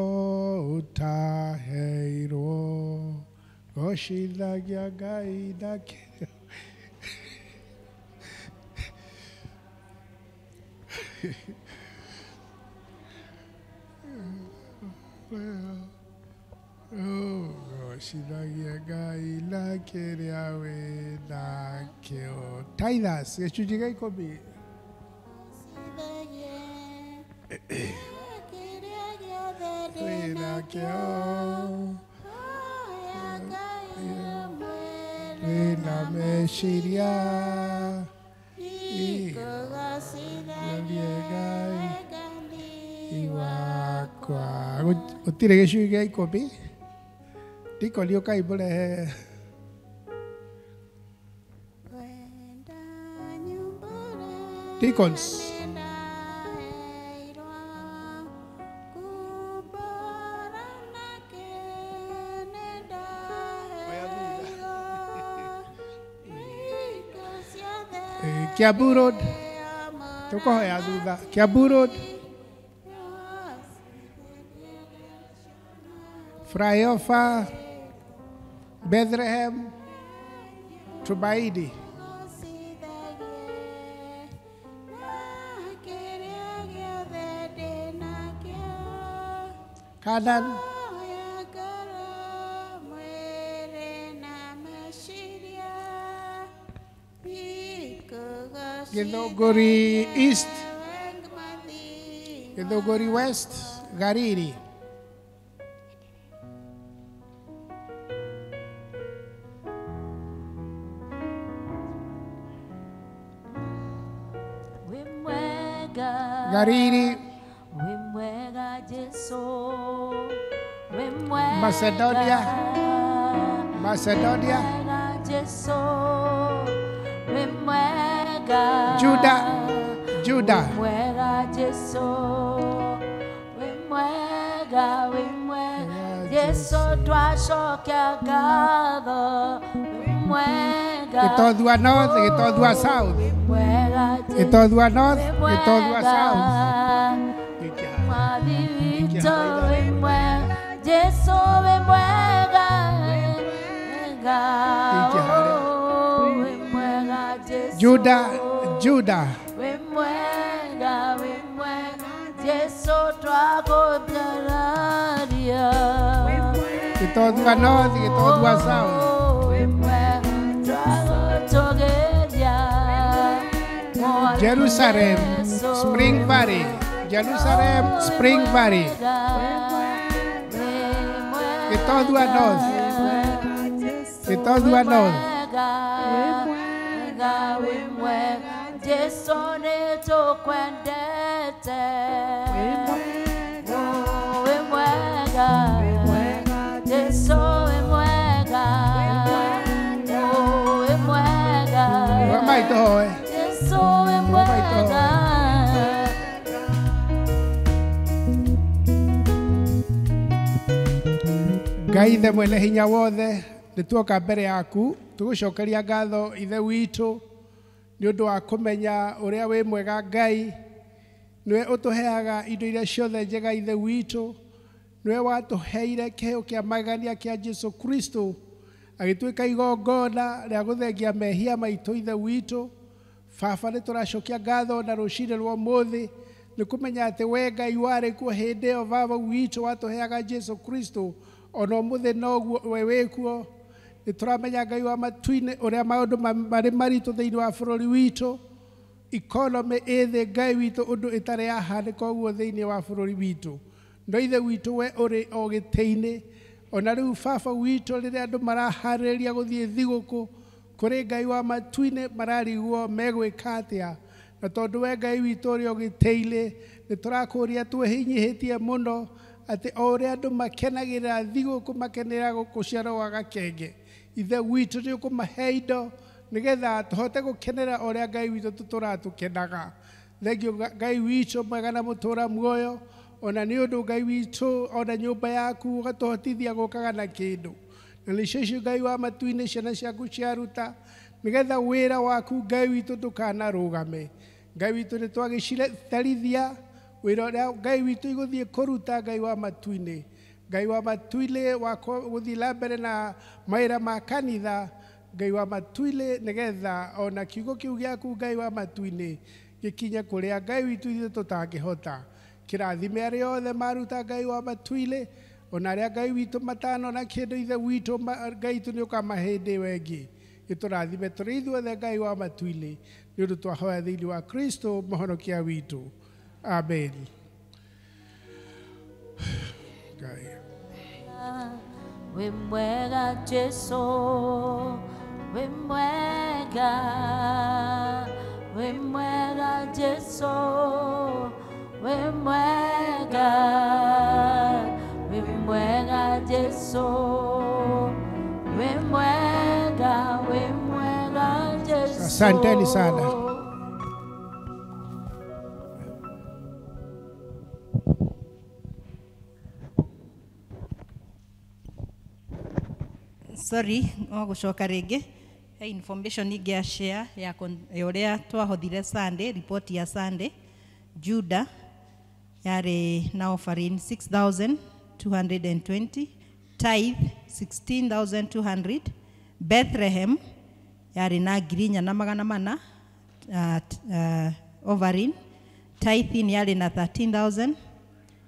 ũtaheirwo gocithagia Ngai nakĩo. Gocithagia Ngai na kĩrĩa wĩnakĩo. Titus gĩcunjĩ gĩa 10. Wĩna meciria Ngai wakwa. Gũtirĩ gĩcunjĩ gĩa 10. Ndikoni ũkai mũrehe. Deacons. Kiambu Road. Tũkũhoya thutha. Kiambu Road. Flyover. Bethlehem. Tumaini. Canaan. Githunguri East. Githunguri West. Gariri. Gariri. Macedonia. Macedonia. Judah. Judah. Gĩtodua North, Gĩtodua South. Gĩtodua North, Gĩtodua South. Judah, Judah. Gĩtodua North, Gĩtodua South. Jerusalem, Spring Valley. Jerusalem, Spring Valley. Gĩtodua North. Gĩtodua North. Jesu nitukwendete. Oh, we mwega. Jesu we mwega. Oh, we mwega. Wamaitoe. Jesu we mwega. Ngai ithe mwene hinya wothe nĩ tuoka mbere yaku tũgũcokeria ngatho ithe witũ nĩ ũndũ wa kũmenya ũrĩa wĩ mwega Ngai, nĩwe ũtũheaga indo iria ciothe njega ithe witũ, nĩwe watũheire kĩheo kĩa magania kĩa Jesu Kristo agĩtuĩka igongona rĩa gũthengia mehia maitũ ithe witũ. Baba nĩ tũracokia ngatho na rũciinĩ rwa ũmũthĩ nĩ kũmenya atĩ we Ngai warĩ kuo hĩndĩ ĩyo baba witũ watũheaga Jesu Kristo, ona ũmũthĩ noguo we wĩkuo. Nĩ tũramenya Ngai wa matu-inĩ ũrĩa maũndũ marĩ maritũ thĩinĩ wa bũrũri witũ, economy ĩthĩ Ngai witũ ũndũ ĩtarĩ yahanĩka ũguo thĩinĩ wa bũrũri witũ. No ithe witũ we ũrĩ o gĩtĩ-inĩ, ona rĩu baba witũ rĩrĩa andũ maraharĩrĩria gũthiĩ thigũkũ kũrĩ Ngai wa matu-inĩ mararigwo megwĩka atĩa. Na tondũ we Ngai witũ ũrĩ o gĩtĩ-inĩ nĩ tũrakũria twĩhinyĩhĩtie mũno atĩ o ũrĩa andũ makenagĩrĩra thigũkũ makenera gũciarwo gwa gakenge, ithe witũ nĩ ũkũmahe indo nĩgetha tũhote gũkenera ũrĩa Ngai witũ tũratũkenaga. Thengio Ngai witũ mwega na mũtũra muoyo, ona nĩ ũndũ Ngai witũ ona nyũmba yaku ũgatũhotithia gũkaga na kĩndũ. Na nĩcio icio Ngai wa matu-inĩ ciana ciaku ciaruta nĩgetha wĩra waku Ngai witũ ndũkanarũgame. Ngai witũ nĩ twagĩcitharithia wĩra ũrĩa Ngai witũ igũthiĩ kũruta Ngai wa matu-inĩ. Ngai wa matu-inĩ wa gũthiĩ na mbere na mawĩra ma kanitha, Ngai wa matu-inĩ nĩgetha ona kiugo kĩu gĩaku Ngai wa matu-inĩ gĩkinye kũrĩa Ngai witũ ithuĩ tũtangĩhota. Kĩrathime arĩa othe maruta Ngai wa matu-inĩ, ona arĩa Ngai witũ matanona kĩndũ ithe witũ Ngai witũ nĩ ũkamahe hĩndĩ ĩyo ĩngĩ. Gĩtũrathime tũrĩ ithuothe Ngai wa matu-inĩ nĩ ũndũ twahoya thĩinĩ wa Kristo mũhonokia witũ. Amen. We mwega Jesu, we mwega, we mwega Jesu, we mwega, we mwega Jesu, we mwega, we mwega Jesu. Asanteni sana. Sorry, gũcoka rĩngĩ. He information ingĩa share ya ũrĩa twahothire Sunday, report ya Sunday. Judah yarĩ na offering 6,220, tithe 16,200, Bethlehem yarĩ na 4,400, offering, tithing yarĩ na 13,000,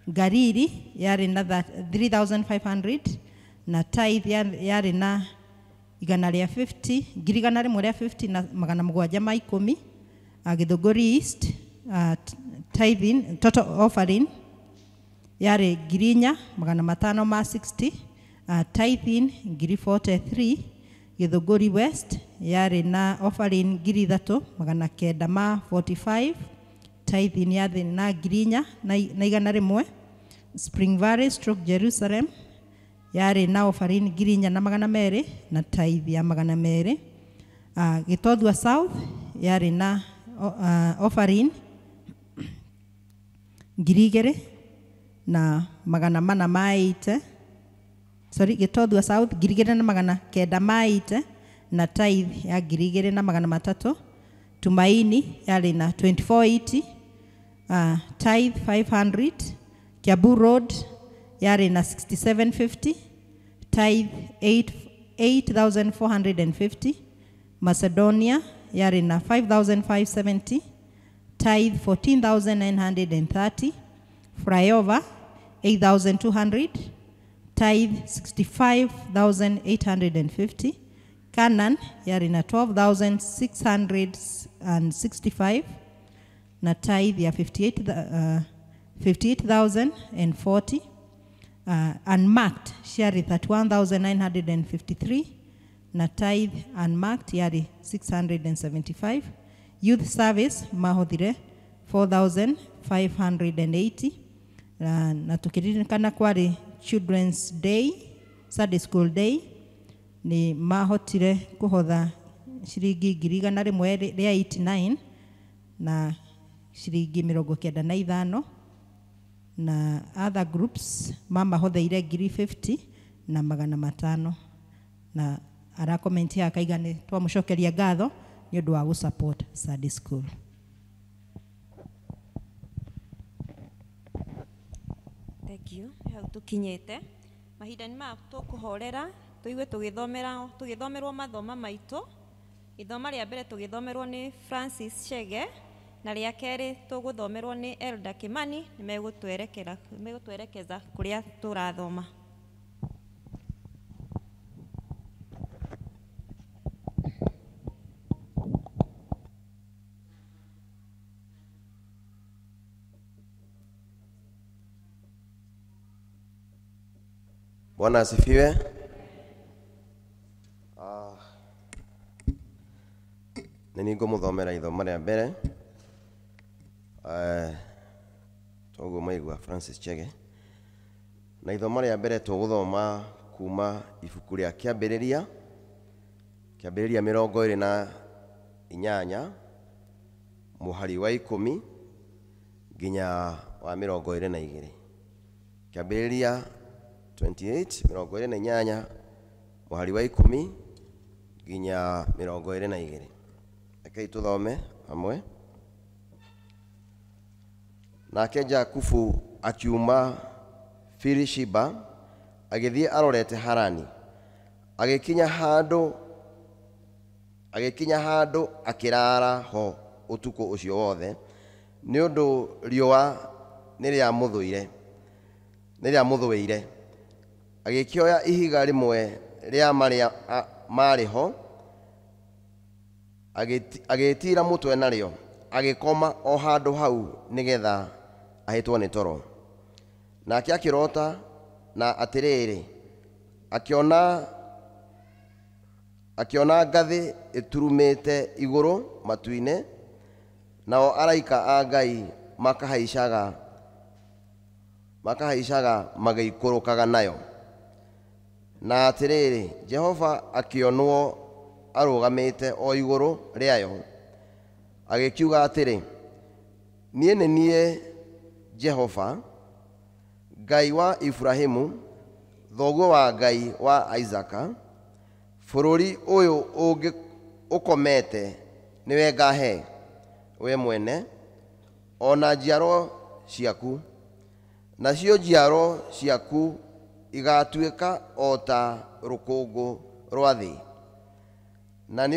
Gariri yarĩ na 3,500, na tithe yarĩ na 150, 150 na 710. Githũngũri East tithing total offering yarĩ 4,560, tithing 43,000. Githũngũri West yarĩ na offering 3,945, tithing yarĩ na 4,100. Spring Valley stroke Jerusalem yarĩ na offering 4,200 na tithe ya 200. Gĩtothua South yarĩ na offering 2,000 na 480. Sorry, Gĩtothua South 2,980 na tithe ya 2,300. Tumaini yarĩ na 2480, tithe 500. Kiambu Road yarĩ na 6,750, tithe 8,450. Macedonia yarĩ na 5,570, tithe 14,930. Flyover 8,200, tithe 65,850. Canaan yarĩ na 12,665 na tithe ya 58,040. Unmarked yarĩ 31,953 na tithe unmarked yarĩ 675. Youth service mahothire 4,580 na tukiririkana kwari Children's Day, Sunday School Day ni mahotire kuhotha shiringi 189 na shiringi 95 na other groups mamahothaire 50 na 500 na arakomenti akaiga ni twamucokeria ngatho ni undu wa gusupport Sunday School. Thank you. Hau tukinyete mahinda ni ma tukuhorera tuigue tugithomerwo mathoma maitu. Ithoma ria mbere tugithomerwo ni Francis Chege na ria keri tuguthomerwo ni Elda Kimani. Ni megutwerekeza kuria turathoma. Bwana asifiwe. Nini ngumuthomera ithoma ria mbere toguo maigua Francis Chege na ithoma ria mbere tuguthoma kuma ibuku ria kiambiriria 28 muhari wa 10 nginya wa 22. Kiambiriria 28 muhari wa 10 nginya 22. Rekei tuthome hamwe. Nake Jakubu akiuma Firishiba agithie arorete Harani, agikinya handu akirara ho utuko ucio wothe ni undu riua ni ria muthuire. Agikioya ihiga rimwe ria mari ho agitira mutwe nario, agikoma o handu hau nigetha ahitwo ni toro. Nake akirota na atiriri akiona ngathi iturumite iguru matuine, nao araika a Ngai makahaicaga magikurukaga nayo. Na atiriri Jehova akionwo arugamite o iguru riayo, agikiuga atiri, nie ni nie Jehova, Ngai wa Ibrahimu, thoguo wa Ngai wa Isaka. Bururi uyu ungi ukomete niwe ngahe we mwene, ona njiaro ciaku, nacio njiaro ciaku igatuika o ta rukungu rwa thi, na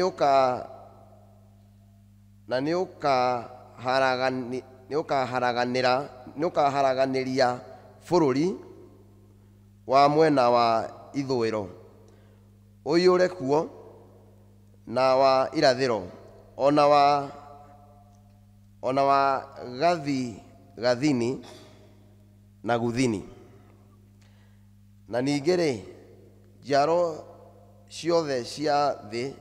niukaharaganiria bururi wa mwena wa ithwiro, uyure kuo na wa irathiro, ona wa gathini na guthini. Na ningiri njiaro ciothe cia thi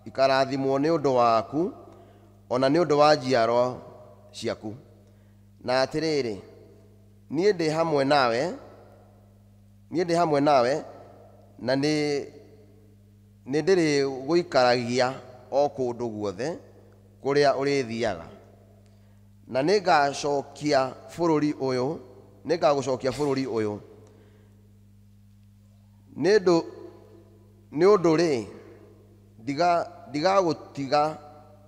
ikarathimwo ni undu waku, ona ni undu wa njiaro ciaku. Na atiriri, nie ndi hamwe nawe na ni ndiri guikaragia o kundu guothe kuria urithiaga, na ningagucokia bururi uyu ni undu ri ndigagutiga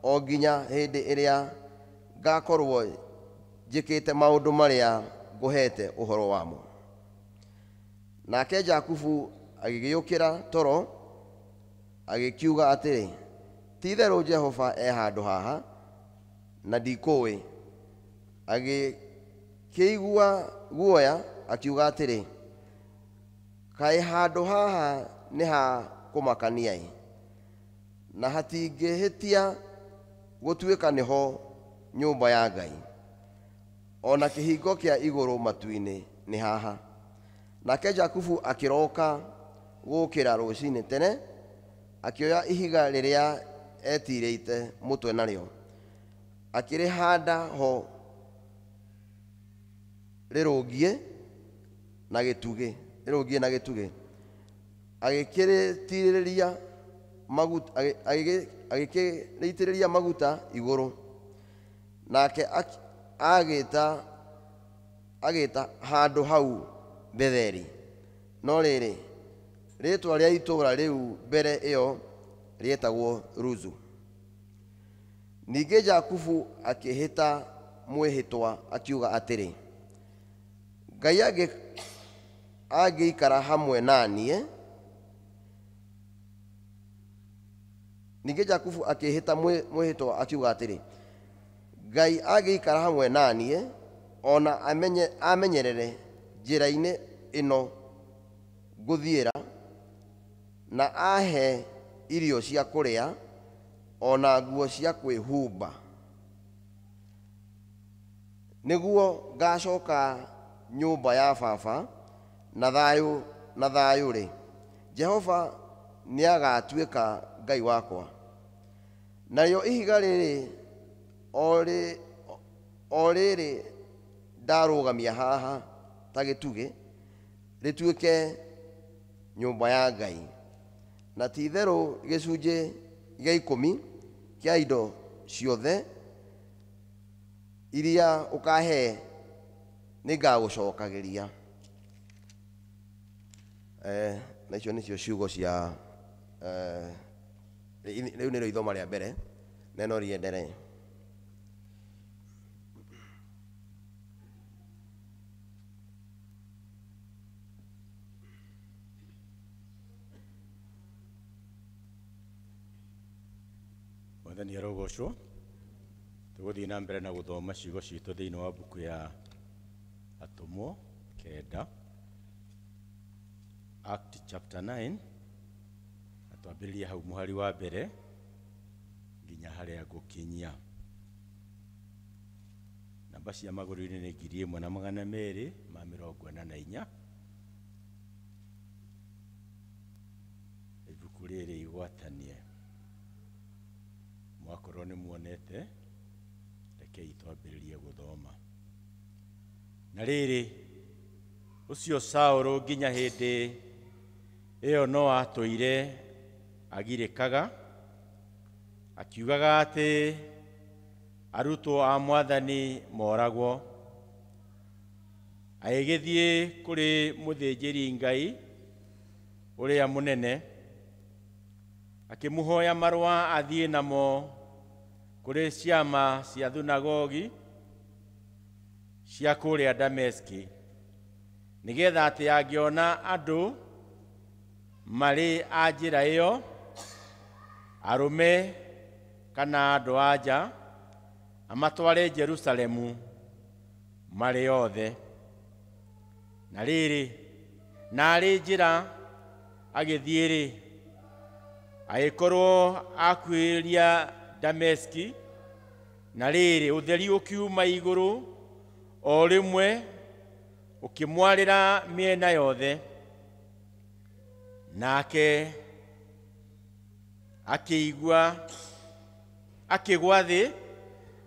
o nginya hindi iria ngakorwo njikite maundu maria nguhete uhoro wamo. Nake Jakubu agigiyukira toro agikiuga atiri, titheru Jehova handu haha na ndikuwi. Agikigua guoya akiuga atiri, kai handu haha ni ha kumakania, na hatingihitia gutuika niho nyumba ya Ngai, ona kihingo kia iguru matuini ni haha. Nake Jakubu akiroka gukira rucini tene, akioya ihiga riria etirĩte mũtwe narĩo akĩrĩhanda ho rĩrũngiĩ na gĩtugĩ agĩkĩrĩitĩrĩria maguta igũrũ nake agĩta handũ hau Betheli, no rĩrĩ rĩĩtwa rĩa itũũra rĩu mbere ĩyo rĩetagwo Luzu. Ningĩ Jakubu akĩhĩta mwĩhĩtwa akiuga atĩrĩ, Ngai angĩikara hamwe naniĩ. Ningĩ Jakubu akĩhĩta mwĩhĩtwa akiuga atĩrĩ, Ngai angĩikara hamwe naniĩ, ona amenyerere njĩra-inĩ ĩno ngũthiĩra, na ahe irio cia kũrĩa ona nguo cia kwĩhumba, nĩguo ngacoka nyũmba ya baba na thayũ-rĩ, Jehova nĩagatuĩka Ngai wakwa. Narĩo ihiga rĩrĩ o rĩrĩ ndarũgamia haha ta gĩtugĩ rĩtuĩke nyũmba ya Ngai, na ti itherũ gĩcunjĩ gĩa 10 kĩa indo ciothe iria ũkahe nĩngagũcokagĩria. Na icio nĩcio ciugo cia rĩu nĩrĩo ithoma rĩa mbere, neno riendelee. Mwathani arogocwo. Tũgũthiĩ na mbere na gũthoma ciugo citũ thĩinĩ wa buku ya Atũmwo 9, Act chapter 9, na twambĩrĩrie hau mũhari wa mbere nginya harĩa gũkinyia. Namba cia magũrũ-inĩ nĩ 1244. Ibuku rĩrĩ igwatanie. Mwakorwo nĩ muonete, rekei twambĩrĩrie gũthoma. Na rĩrĩ, ũcio Saũlũ nginya hĩndĩ ĩyo no atũire agirĩkaga, akiugaga atĩ arutwo a Mwathani moragwo. Agĩgĩthiĩ kũrĩ mũthĩnjĩri Ngai ũrĩa mũnene, akĩmũhoya marũa athiĩ namo kũrĩ ciama cia thunagogi cia kũrĩa Dameski, nĩgetha atĩ angĩona andũ marĩ a njĩra ĩyo, arũme kana andũ-a-nja, amatware Jerusalemu marĩ othe. Na rĩrĩ, narĩ njĩra agĩthiĩ-rĩ, agĩkorwo akuhĩrĩria Dameski, na rĩrĩ ũtheri ũkiuma igũrũ o rĩmwe ũkĩmwarĩra mĩena yothe, nake akĩigua akĩgwa thĩ,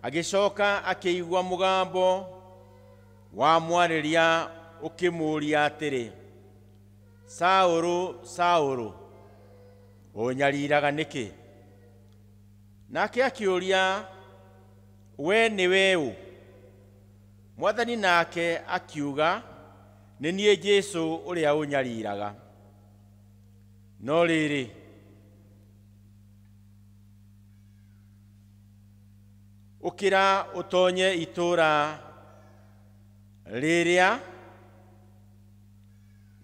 agĩcoka akĩigua mũgambo wa mwarĩria ũkĩmũũria atĩrĩ, Saũlũ, Saũlũ, ũnyariraga nĩkĩ? Nake akĩũria, we nĩwe ũ? Mwathani nake akiuga, nĩ niĩ Jesũ ũrĩa ũnyariraga. No rĩrĩ, ũkĩra ũtonye itũũra rĩrĩa,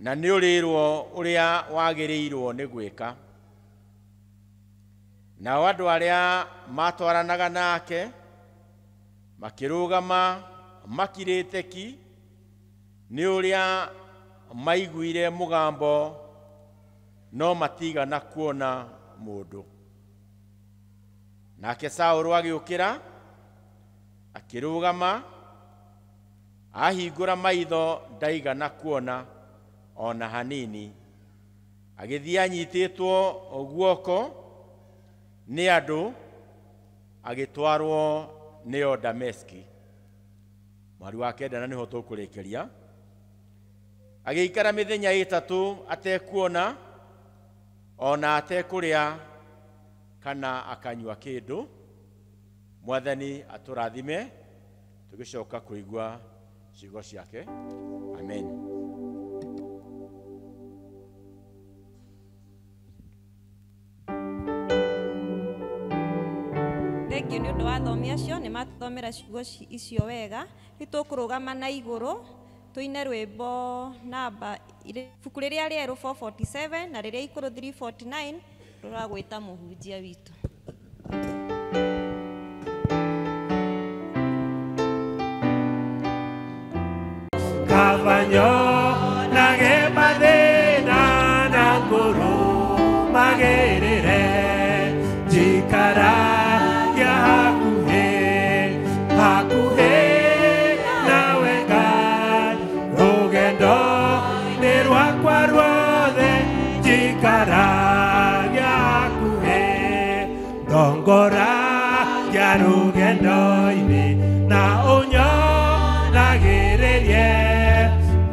na nĩ ũrĩrwo ũrĩa wagĩrĩirwo nĩ gwĩka. Nao andũ arĩa matwaranaga nake makĩrũgama makirĩte ki, nĩ ũrĩa maiguire mũgambo no matigana kuona mũndũ. Nake Saũlũ agĩũkĩra, akĩrũgama, ahingũra maitho ndaigana kuona ona hanini. Agĩthiĩ anyitĩtwo guoko nĩ andũ agĩtwarwo nĩo Dameski. Mweri wa kenda na nĩho tũkũrĩkĩria. Agĩikara mĩthenya 3 atekuona ona atekũrĩa kana akanyua kĩndũ. Mwathani atũrathime, tũgĩcoka kũigua ciugo ciake. Amen. Thengiũ nĩ ũndũ wa athomi acio nĩ matũthomera ciugo icio wega. Nĩ tũkũrũgama na igũrũ tuine rwĩmbo namba ibuku rĩrĩa rĩerũ 447 na rĩrĩa ikũrũ 349 rũragwĩta mũhunjia witũ. Kabanyo nage mathĩna na ngũrũ magĩrĩre njikaragia hakuhĩ nawe Ngai, rũgendo nĩ rwakwa ruothe njikaragia hakuhĩ, ndongoragia rũgendo-inĩ na ũnyonagĩrĩrie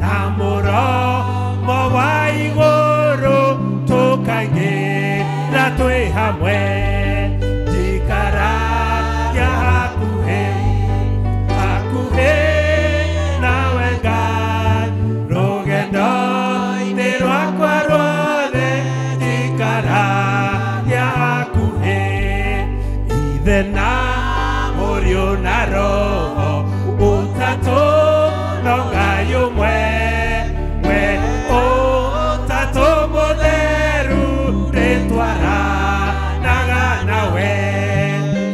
na mũromo wa igũrũ tũkaingĩra twĩ hamwe njikaragia hakuhĩ nawe Ngai, rũgendo-inĩ rwakwa ruothe njikaragia hakuhĩ, ithe na mũriũ na roho ũtatũ no Ngai ũmwe, we ũtatũ mũtheru rĩtwaranaga nawe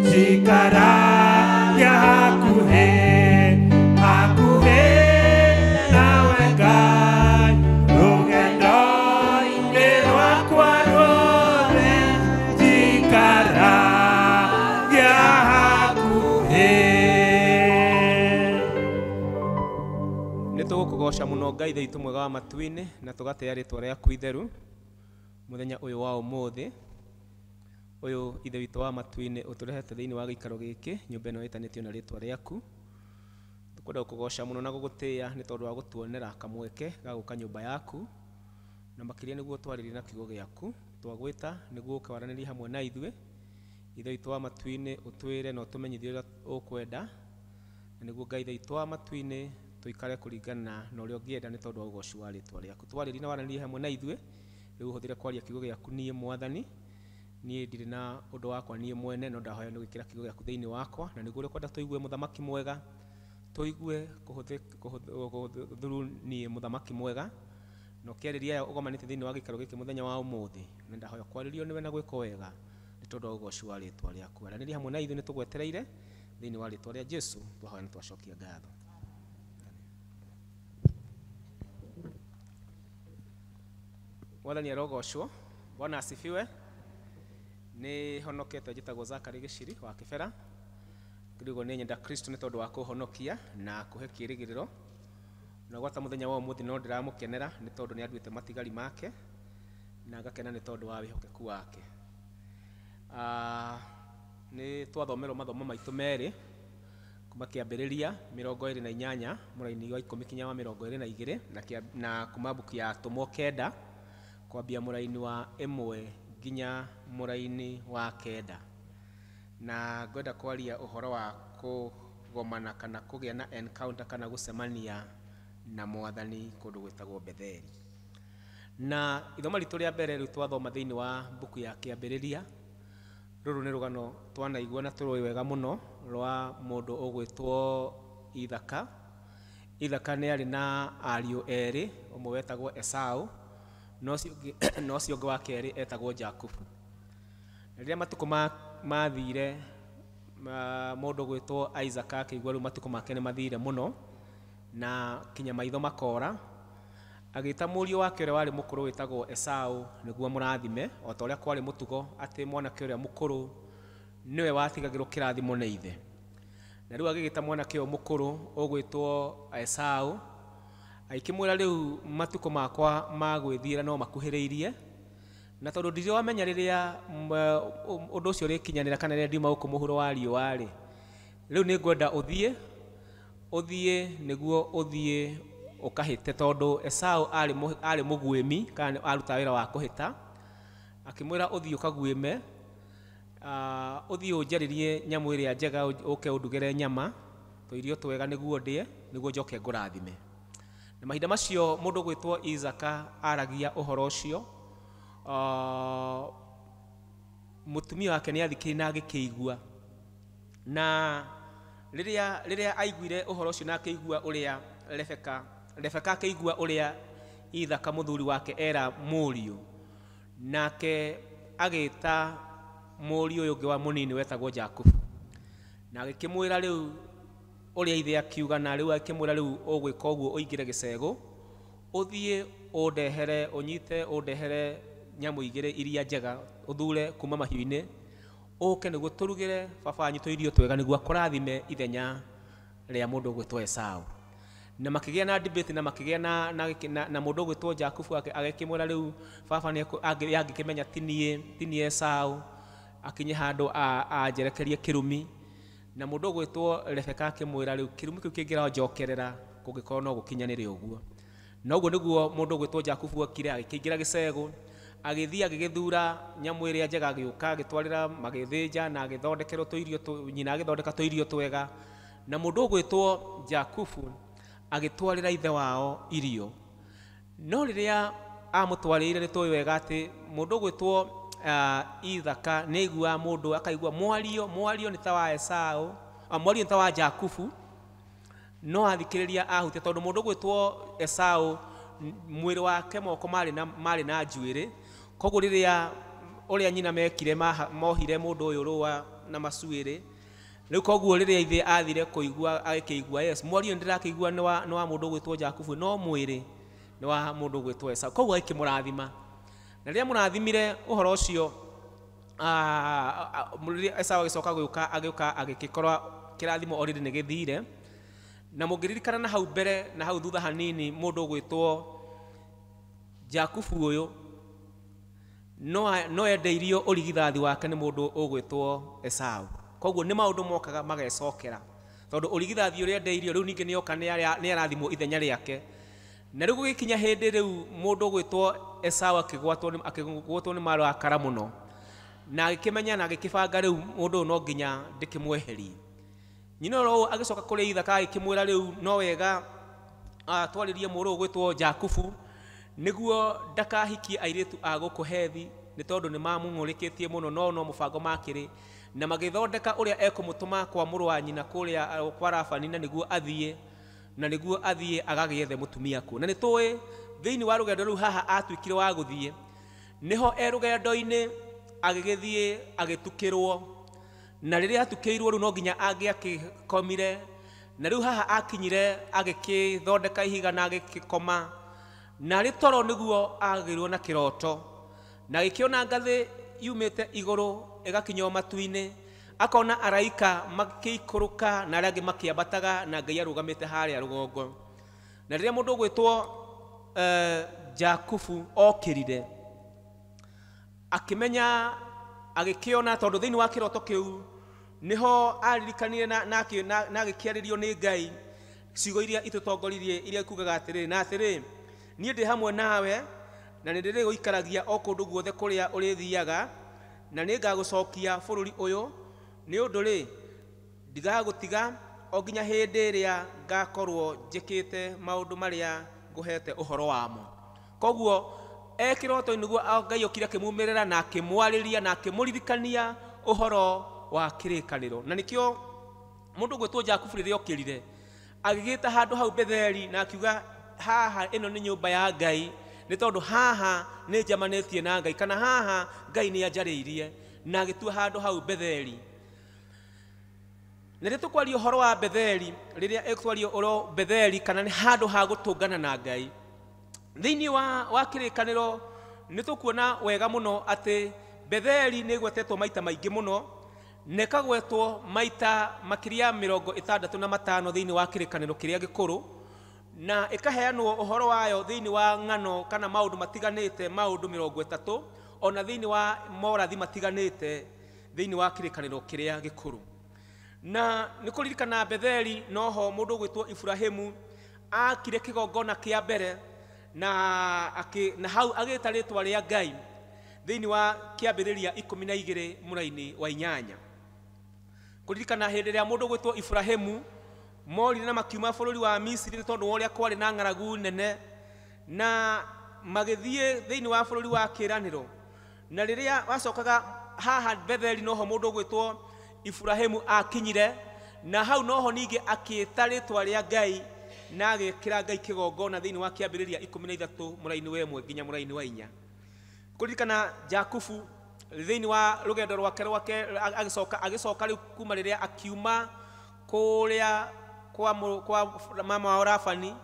njikaragia hakuhĩ nawe Ngai, rũgendo-inĩ rwakwa ruothe njikaragia hakuhĩ. Nĩ tũgũkũgoca mũno Ngai ithe witũ mwega wa matu-inĩ na tũgatĩĩa rĩtwa rĩaku itheru mũthenya ũyũ wa ũmũthĩ. Ũyũ ithe witũ wa matu-inĩ ũtũrehete thĩinĩ wa gĩikaro gĩkĩ, nyũmba ĩno ĩtanĩtio na rĩtwa rĩaku. Tũkwenda gũkũgoca mũno na gũgũtĩĩa nĩ tondũ wa gũtuonera kamweke ga gũka nyũmba yaku, na makĩria nĩguo twarĩrie na kiugo gĩaku. Twagwĩta nĩguo ũke waranĩrie hamwe na ithuĩ, ithe witũ wa matu-inĩ ũtwĩre na ũtũmenyithie ũrĩa ũkwenda, na nĩguo Ngai ithe witũ wa matu-inĩ tũikare kũringana na ũrĩa ũngĩenda nĩ tondũ wa ũgoci wa rĩtwa rĩaku. Twarĩrie na waranĩrie hamwe na ithuĩ, rĩu ũhũthĩre kwaria kiugo gĩaku niĩ Mwathani. Niĩ ndirĩ na ũndũ wakwa niĩ mwene, no ndahoya nĩ gwĩkĩra kiugo gĩaku thĩinĩ wakwa, na nĩguo ũkwenda tũigue mũthamaki mwega, tũigue through niĩ mũthamaki mwega, na ũkĩarĩria aya ũgomanĩte thĩinĩ wa gĩikaro gĩkĩ mũthenya wa ũmũthĩ, na ndahoya kwarĩrio nĩwe na gwĩka wega nĩ tondũ wa ũgoci wa rĩtwa rĩaku. Aranĩria hamwe na ithuĩ nĩ tũgwetereire thĩinĩ wa rĩtwa rĩa Jesũ, twahoya na twacokia ngatho. Mwathani arogocwo. Bwana asifiwe. Nĩ honokete njĩtagwo Zakari Gĩciri wa Kĩbera. Ngĩrigwo nĩ nyenda Kristo nĩ tondũ wa kũhonokia na kũhe kĩĩrĩgĩrĩro, na gwata mũthenya wa ũmũthĩ no ndĩramũkenera nĩ tondũ nĩ anduĩte matigari make na ngakena nĩ tondũ wa wĩhokeku wake. Nĩ twathomerwo mathomo maitũ merĩ kuma kĩambĩrĩria 28 mũraini wa 10 kinya wa 22 na kuma mbuku ya Atũmwo 9 kwambia mũraini wa 1 nginya mũraini wa 9, na ngwenda kwaria ũhoro wa kũgomana kana kũgĩa na encounter kana gũcemania na Mwathani kũndũ gwĩtagwo Betheli. Na ithomo ritũ rĩa mbere rĩu twathoma thĩinĩ wa mbuku ya kĩambĩrĩria, rũrũ nĩ rũgano twanaigua na tũrũĩ wega mũno rwa mũndũ ũgwĩtwo Ithaka. Ithaka nĩ arĩ na ariũ erĩ, ũmwe wetagwo Esau na ũcio ũngĩ wa kerĩ etagwo Jakubu. Na rĩrĩa matukũ mathire, mũndũ ũgwĩtwo Isaac akĩigua rĩu matukũ make nĩ mathire mũno na kinya maitho makora, agĩta mũriũ wake ũrĩa warĩ mũkũrũ wĩtagwo Esau nĩguo mũrathime, o ta ũrĩa kwarĩ mũtugo atĩ mwanake ũrĩa mũkũrũ nĩwe watigagĩrwo kĩrathimo nĩ ithe. Na rĩu agĩgĩta mwanake ũyũ mũkũrũ ũgwĩtwo Esau, akĩmwĩra rĩu matukũ makwa ma gwĩthira no makuhĩrĩirie, na tondu ndire wamenya riria undu ucio rikinyanira kana riria ndiuma guku muhuro wa riua ri riu ni ngwenda uthie niguo uthie ukahite tondu Esau ari mugwimi kana aruta wira wa kuhita akimwira uthie ukaguime uthie unjaririe nyamu iria njega uke undugere nyama irio twega niguo ndie niguo njoke ngurathime na mahinda macio mundu gwitwo Izaka aragia uhoro ucio mutumia wake ni athikiri na agikigua na riria aiguire uhoro ucio na akigua uria Rebeka akigua uria Izaka muthuri wake era muriu nake agita muriu uyu ungi wa munini wetagwo Jakubu na agikimwira riu uria ithe akiuga na riu akimwira riu ugwika uguo uingire gicego uthie undehere unyite undehere nyamu igire iria njega uthure kuma mahiu-ini uke niguo turugire baba wanyu irio twega niguo akurathime ithenya ria mundu gwitwo Esau na makigia na debate na makigia na mundu gwitwo Jakubu agikimwira riu baba ni angikimenya tinie Esau akinye handu anjerekerie kirumi na mundu gwitwo Rebeka akimwira riu kirumi kiu kingira njokerera kungikorwo no gukinyanire uguo na uguo niguo mundu gwitwo Jakubu akire agikingira gicego agithia agigithura nyamu iria njega agiuka agitwarira magithinja na agithondekerwo tuirio nyina agithondeka tuirio twega na mundu gwitwo Jakubu agitwarira ithe wao irio no riria amutwarire ni toy wega ati mundu gwitwo Izaka neigua mundu akaigua mwario ni ta wa Esau mwario ni ta wa Jakubu no athikiriria ahutia tondu mundu gwitwo Esau mwiri wake moko mari na njuiri koguo riria uria nyina mekire mohire mundu uyu ruwa na macuiri riu koguo riria ithe athire kuigua agikigua yes mwario ndirakigua ni wa mundu gwitwo Jakubu no mwiri ni wa mundu gwitwo Esau koguo ikimurathima na riria murathimire uhoro ucio Esau agicoka agiuka agikorwa kirathimo already ni githire na mugiririkana na hau mbere na hau thutha hanini mundu gwitwo Jakubu uyu no endeirio urigithathi wake ni mundu ugwitwo Esau koguo ni maundu mokaga magecokera tondu urigithathi uria endeirio riu ningi nioka ni arathimo ithenya riake na riu gugikinya hindi riu mundu gwitwo Esau akigwatwo ni maru akara muno na agikimenya na agikibanga riu mundu no nginya ndikimweherie nyina ro agicoka kuri Izaka agikimwira riu no wega twaririe muru gwitwo Jakubu niguo ndakahikie airitu agukuhethi ni tondu ni mamungurikitie muno no mubango makiri na magithondeka uria ekumutuma kwa muru wa nyina kuria kwa Labani na niguo athie agagiethe mutumia ku na ni tuwe thiini wa rugendo riu haha atwikire wa guthie niho rugendo-ini agigithie agitukirwo na riria atukiirwo riu no nginya angiakikomire na riu haha akinyire agikithondeka ihiga na agikikoma na ri toro niguo agirwo na kiroto na gikiona ngathi yumite iguru igakinyo matu-ini akona araika makikuruka na aria makiambataga na Ngai arugamite haria rugongo na riria mundu gwitwo Jakubu okirire akimenya agikiona tondu thiini wa kiroto kiu niho aririkanire na agikiaririo ni Ngai ciugo iria itutongoririe iria kugaga atiri na atiri nie ndi hamwe nawe na ndiri guikaragia o kundu guothe kuria urithiaga na ningagucokia bururi uyu ni undu ri ndigagutiga o nginya hindi iria ngakorwo njikite maundu maria nguhete uhoro wamo koguo ekiroto niguo Ngai okire akimumirira na akimwariria na akimuririkania uhoro wa kirikaniro na nikio mundu gwitwo Jakubu riria okirire agigita handu hau Betheli na akiuga haha ino ni nyumba ya Ngai ni tondu haha ni njamanitie na Ngai kana haha Ngai ni anjariirie na agitua handu hau Betheli na ritu kwario horo wa Betheli riria ekwario oro Betheli kana ni handu ha gutungana na Ngai thiini wa kirikaniro ni tukuona wega muno ati Betheli ni gwetetwo maita maingi muno nekagwetwo maita makiria 65 thiini wa kirikaniro kiria gikuru na ikaheanwo uhoro wayo thiini wa ngano kana maundu matiganite maundu 30 ona thiini wa morathi matiganite thiini wa kirikaniro kiria gikuru. Na nikuririkana Betheli noho mundu gwitwo Ibrahimu akire kigongona kia mbere na hau agita ritwa ria Ngai thiini wa kiambiriria 12 muraini wa 8. Kuririkana hindi ria mundu gwitwo Ibrahimu morire na makiuma bururi wa Misiri ni tondu woria kwari na ng'aragu nene na magithie thiini wa bururi wa kiraniro. Na riria wacokaga haha Betheli noho mundu gwitwo Ibrahimu akinyire na hau noho ninge akita ritwa ria Ngai na agikira Ngai kigongona thiini wa kiambiriria 13 muraini wa 1 nginya muraini wa 4. Kuririkana Jakubu thiini wa rugendo rwake agicoka riu kuma riria akiuma kuria kwa mama wa Labani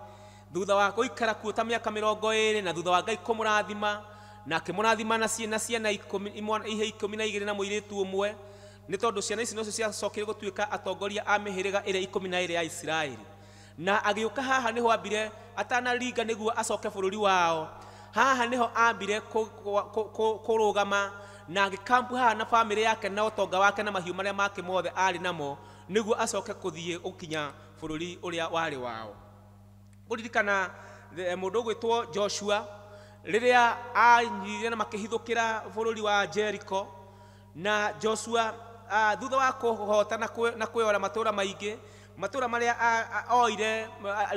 thutha wa guikara kuo ta miaka 20 na thutha wa Ngai kumurathima na akimurathima na ciana 12 na muiritu umwe ni tondu ciana ici nocio ciacokire gutuika atongoria a mihiriga ire 12 ya Israeli. Na agiuka haha niho ambire atanaringa niguo acoke bururi wao. Haha niho ambire kurugama na agikampu haha na family yake na utonga wake na mahiu maria make mothe ari namo niguo acoke kuthie ukinya bururi uria wari wao. Kuririkana mundu gwitwo Joshua riria anyire na makihithukira bururi wa Jericho na Joshua thutha wa kuhota na kwiyora matura maingi matura maria oire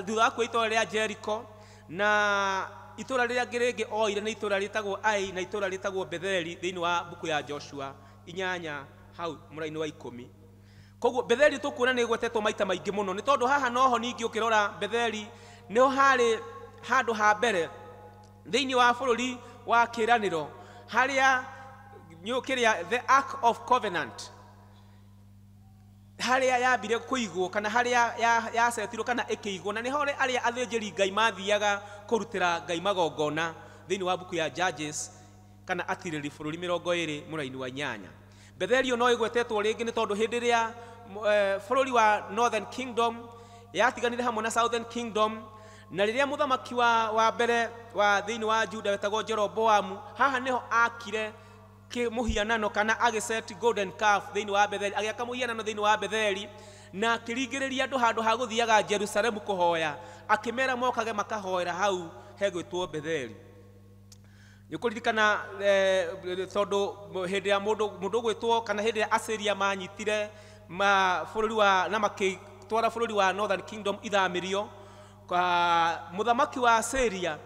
thutha wa kwita ria Jericho na itura riria ngiringi oire ni itura ritagwo Ai na itura ritagwo Betheli thiini wa buku ya Joshua 8 hau muraini wa 10. Koguo Betheli tukuona ni gwetetwo maita maingi muno ni tondu haha noho ningi ukirora Betheli niho hari handu ha mbere thiini wa bururi wa kiraniro haria nyukiria the Ark of Covenant haria yambire kuigwo kana haria yacetirwo kana ikiigwo na niho aria athinjiri Ngai mathiaga kurutira Ngai magongona thiini wa buku ya Judges kana atiriri bururi 20 muraini wa 8. Betheli no igwetetwo ringi ni tondu hindi ria bururi wa Northern Kingdom yatiganire hamwe na Southern Kingdom na riria muthamaki wa mbere wa thiini wa Juda wetagwo Jeroboamu haha niho akire muhianano kana agiset golden calf thiini wa Betheli agiaka muhianano thiini wa Betheli na akiringiriria andu handu ha guthiaga Jerusalemu kuhoya akimera mokage makahoera hau hegwitwo Betheli. Nikuririkana tondu hindi ya mundu gwitwo kana hindi ya Asiria manyitire bururi wa na makitwara bururi wa Northern Kingdom ithamirio kwa muthamaki wa Asiria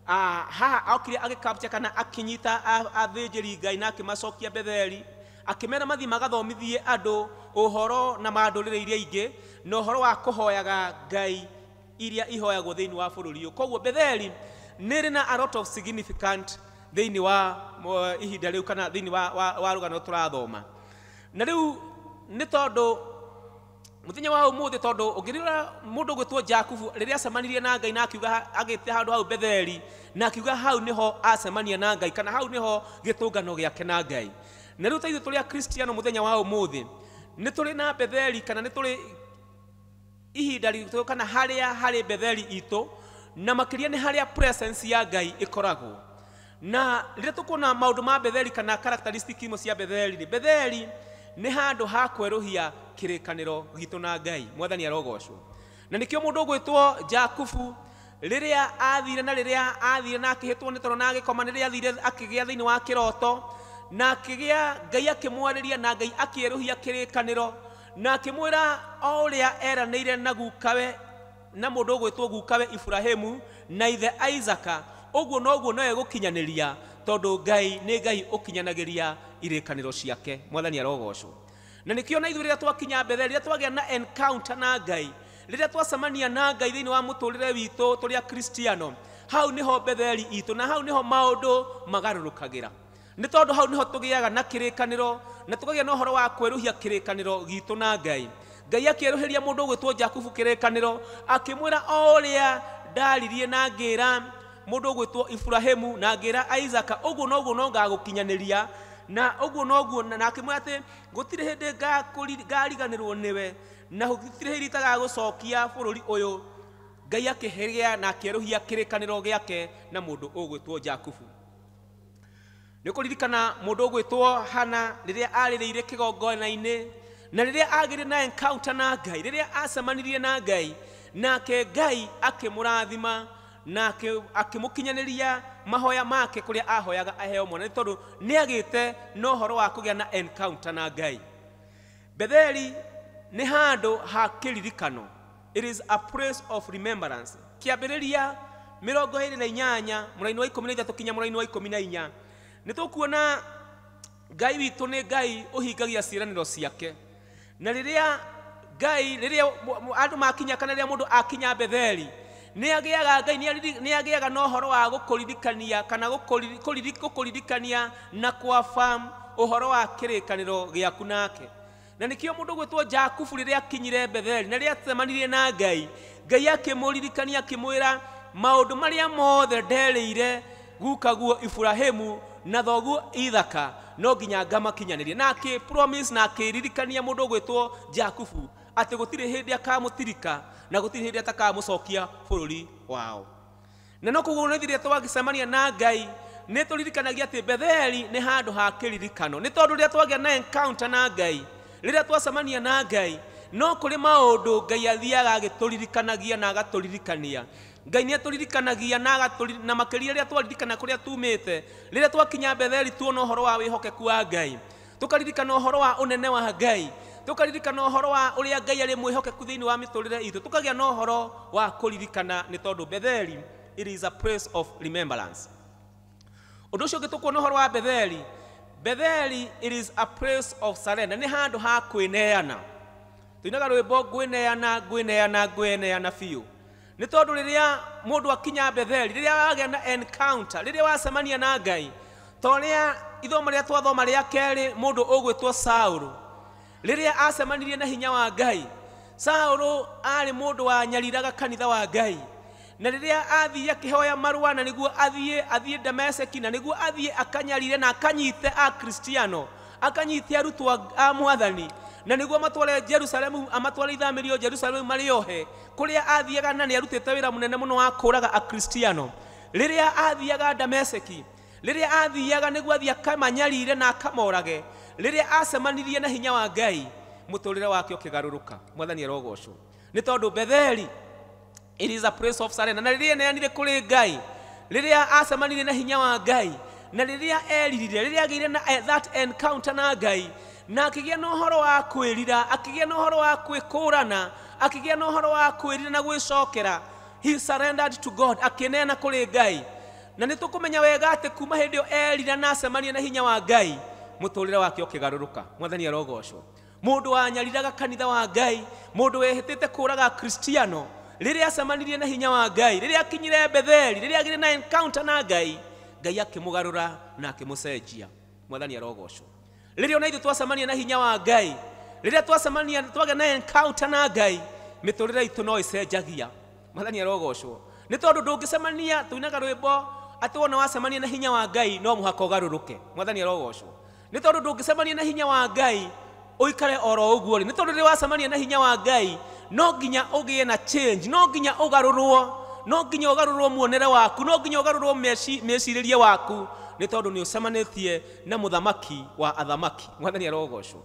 haha akire agikapcha kana akinyita athinjiri Ngai na akimacokia Betheli akimera mathi magathomithie andu uhoro na mandurire iria ingi no horo wa kuhoyaga Ngai iria ihoyagwo thiini wa bururi uyu. Koguo Betheli niri na a lot of significant thiini wa ihinda riu kana thiini wa rugano turathoma na riu ni tondu muthenya wa umuthi tondu ungirira mundu gwitwo Jakubu riria acemanirie na Ngai na akiuga agite handu hau Betheli na akiuga hau niho acemania na Ngai kana hau niho gitungano giake na Ngai. Na riu taithu turi a Kristiano muthenya wa umuthi ni turi na Betheli kana ni turi ihinda ritu kana haria hari Betheli itu na makiria ni haria presence ya Ngai ikoragwo. Na riria tukuna maundu ma Betheli kana characteristic imo cia Betheli ni Betheli ni handu ha kweruhia kirikaniro gitu na Ngai mwathani arogocwo. Na nikio mundu gwitwo Jakubu riria athire na akihitwo ni toro na agikoma riria athire akigia thiini wa kiroto na akigia Ngai akimwariria na Ngai akieruhia kirikaniro na akimwira oria eraniire na gukawe na mundu gwitwo gukawe Ibrahimu na ithe Isaka uguo no egukinyaniria tondu Ngai ni Ngai ukinyanagiria irikaniro ciake mwathani arogocwo. Na nikio na ithu riria twakinya Betheli riria twagia na encounter na Ngai riria twacemania na Ngai thiini wa muturire witu turi a Kristiano hau niho Betheli itu na hau niho maundu magarurukagira ni tondu hau niho tugiaga na kirikaniro na tukagia no horo wa kweruhia kirikaniro gitu na Ngai. Ngai akieruhiria mundu gwitwo Jakubu kirikaniro akimwira oria ndaririe na ngira mundu gwitwo Ibrahimu na ngira Isaka uguo no ngagukinyaniria na uguo na akimwira ati gutire hindi ngariganirwo niwe na gutire hindi tagagucokia bururi uyu. Ngai akiheria na akieruhia kirikaniro giake na mundu ugwitwo Jakubu. nĩ kũririkana mũndũ ũgwĩtwo Hana rĩrĩa arĩrĩire kĩgongona-inĩ na rĩrĩa agĩrĩ na encounter na Ngai, rĩrĩa acemanirie na Ngai, nake Ngai akĩmũrathima na akĩmũkinyanĩria mahoya make kũrĩa ahoyaga aheo mwana, nĩ tondũ nĩ agĩte na ũhoro wa kũgĩa na encounter na Ngai. Betheli nĩ handũ ha kĩririkano. It is a place of remembrance. Kĩambĩrĩria 28 mũraini wa 13 kinya mũraini wa 14 nĩ tũkuona Ngai witũ nĩ Ngai ũhingagia ciĩranĩro ciake. Na rĩrĩa Ngai, rĩrĩa andũ makinya kana rĩrĩa mũndũ akinya Betheli, nĩ agĩaga Ngai nĩ agĩaga na ũhoro wa gũkũririkania kana gũkũririkania na kwafam ũhoro wa kĩrĩkanĩro gĩaku nake. Na nĩkĩo mũndũ gwĩtwo Jakubu rĩrĩa akinyire Betheli na rĩrĩa acemanirie na Ngai, Ngai akĩmũririkania akĩmwĩra maũndũ marĩa mothe nderĩire gukaguo Ibrahimu na thoguo Ithaka no nginya ngamakinyanĩria, na promise na akĩririkania mũndũ gwĩtwo Jakubu atĩ gũtirĩ hĩndĩ akamũtirika na gũtirĩ hĩndĩ atakamũcokia bũrũri wao. Na no kũguo nĩ thirĩtwo wagĩcemania na Ngai nĩ tũririkanagia atĩ Betheli nĩ handũ ha kĩririkano, nĩ tondũ rĩrĩa twagĩa na encounter na Ngai, rĩrĩa twacemania na Ngai, no kũrĩ maũndũ Ngai athiaga agĩtũririkanagia na agatũririkania. Ngai nĩ atũririkanagia na makĩria rĩrĩa twaririkana kũrĩa tumĩte, rĩrĩa twakinya Betheli tuona ũhoro wa wĩhokeku wa Ngai, tũkaririkana ũhoro wa ũnene wa Ngai, tũkaririkana ũhoro wa ũrĩa Ngai arĩ mwĩhokeku thĩinĩ wa mĩtũrĩre itũ, tũkagĩa na ũhoro wa kũririkana, nĩ tondũ Betheli, it is a place of remembrance. Ũndũ ũcio ũngĩ tũkuona ũhoro wa Betheli, Betheli, it is a place of surrender, nĩ handũ ha kwĩneana. Tuinaga rwĩmbo ngwĩneana ngwĩneana ngwĩneana biũ. Nĩ tondũ rĩrĩa mũndũ akinya Betheli, rĩrĩa wagĩa na encounter, rĩrĩa wacemania na Ngai, ta ũrĩa ithomo rĩa twathoma rĩa kerĩ mũndũ ũgwĩtwo Saũlũ, rĩrĩa acemanirie na hinya wa Ngai, Saũlũ arĩ mũndũ wanyariraga kanitha wa Ngai, na rĩrĩa athiĩ akĩhoya marũa na nĩguo athiĩ Damaseki, na nĩguo athiĩ akanyarire na akanyite Akristiano, akanyite arutwo a Mwathani, na nĩguo matware Jerusalemu, amatware ithamĩrio Jerusalemu marĩohe, kũrĩa athiaga na nĩ arutĩte wĩra mũnene mũno wa kũraga Akristiano. Rĩrĩa athiaga Damaseki, rĩrĩa athiaga nĩguo athiĩ akamanyarire na akamorage, rĩrĩa acemanirie na hinya wa Ngai, mũtũrĩre wake ũkĩgarũrũka. Mwathani arogocwo. Nĩ tondũ Betheli, it is a place of surrender. Na rĩrĩa neanire kũrĩ Ngai, rĩrĩa acemanirie na hinya wa Ngai, na rĩrĩa eririre, rĩrĩa agĩire na that encounter na Ngai, na akĩgĩa na ũhoro wa kwĩrira, akĩgĩa na ũhoro wa kwĩkũrana, akĩgĩa na ũhoro wa kwĩrira na gwĩcokera, he surrendered to God, akĩneana kũrĩ Ngai. Na nĩ tũkũmenya wega atĩ kuma hĩndĩ ĩyo erira na acemania na hinya wa Ngai, mũtũrĩre wake ũkĩgarũrũka. Mwathani arogocwo. Mũndũ wanyariraga kanitha wa Ngai, mũndũ wehĩtĩte kũraga Kristiano, rĩrĩa acemanirie na hinya wa Ngai, rĩrĩa akinyire Betheli, rĩrĩa agĩire na encounter na Ngai, Ngai akĩmũgarũra na akĩmũcenjia. Mwathani arogocwo. Rĩrĩa ona ithuĩ twacemania na hinya wa Ngai, rĩrĩa twacemania twagĩa na encounter na Ngai, mĩtũrĩre itũ no ĩcenjagia. Mwathani arogocwo. Nĩ tondũ ndũngĩcemania, tuinaga rwĩmbo atĩ wona wacemania na hinya wa Ngai no mũhaka ũgarũrũke. Mwathani arogocwo. Nĩ tondũ ndũngĩcemania na hinya wa Ngai ũikare oro ũguo. Nĩ tondũ rĩrĩa wacemania na hinya wa Ngai no nginya ũgĩe na change, no nginya ũgarũrwo, no nginya ũgarũrwo muonere waku, no nginya ũgarũrwo mecirĩrie waku, nĩ tondũ nĩ ũcemanĩtie na mũthamaki wa athamaki. Mwathani arogocwo.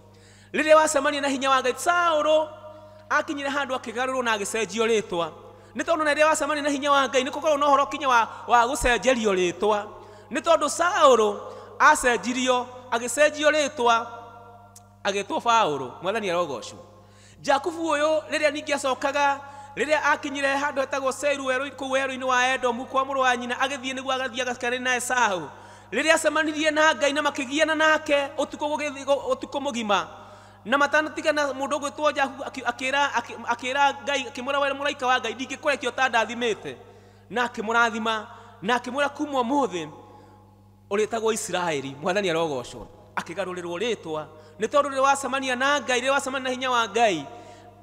Rĩrĩa wacemania na hinya wa Ngai, Saũlũ akinyire handũ akĩgarũrwo na agĩcenjio rĩtwa. Nĩ tondũ na rĩrĩa wacemania na hinya wa Ngai nĩ kũkorwo na ũhoro kinya wa gũcenjerio rĩtwa. Nĩ tondũ Saũlũ acenjirio, agĩcenjio rĩtwa, agĩtwo Paũlũ. Mwathani arogocwo. Jakubu ũyũ rĩrĩa ningĩ acokaga, rĩrĩa akinyire handũ hetagwo Seiru kũu werũ-inĩ wa Edomu kwa mũrũ wa nyina, agĩthiĩ nĩguo agathiĩ agacikarania na Esaũ. Rĩrĩa acemanirie na Ngai na makĩgiana nake ũtukũ mũgima, na matanatigana, mũndũ ũgwĩtwo Jakubu akĩra Ngai, akĩmwĩra we mũraika wa Ngai, ndingĩkũrekia ũtandathimĩte, na akĩmũrathima na akĩmwĩra kuma ũmũthĩ ũrĩtagwo Isiraeli. Mwathani arogocwo. Akĩgarũrĩrwo rĩtwa, nĩ tondũ rĩrĩa wacemania na Ngai, rĩrĩa wacemania na hinya wa Ngai,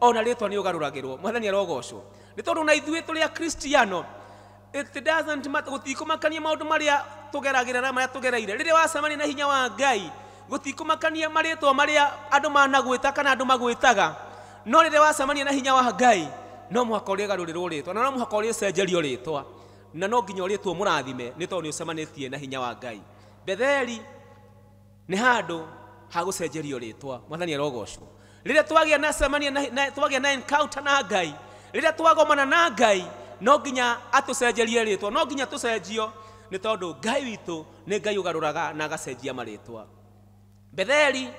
ona rĩtwa nĩ ũgarũragĩrwo. Mwathani arogocwo. Nĩ tondũ na ithuĩ tũrĩ Akristiano, it doesn't matter, gũtikũmakania maũndũ marĩa tũgeragĩra na marĩa tũgereire. Rĩrĩa wacemania na hinya wa Ngai, gũtikũmakania marĩtwa marĩa andũ managwĩta kana andũ magwĩtaga, no rĩrĩa wacemania na hinya wa Ngai, no mũhaka ũrĩgarũrĩrwo rĩtwa, na no mũhaka ũrĩcenjerio rĩtwa, na no nginya ũrĩtwo mũrathime, nĩ tondũ nĩ ũcemanĩtie na hinya wa Ngai. Betheli nĩ handũ ha gũcenjerio rĩtwa. Mwathani arogocwo. Rĩrĩa twagĩa na semania twagĩa na encounter na Ngai, rĩrĩa twagomana na Ngai, no nginya atũcenjerie rĩtwa, no nginya tũcenjio nĩ tondũ Ngai witũ nĩ Ngai ũgarũraga na agacenjia marĩtwa. Betheli,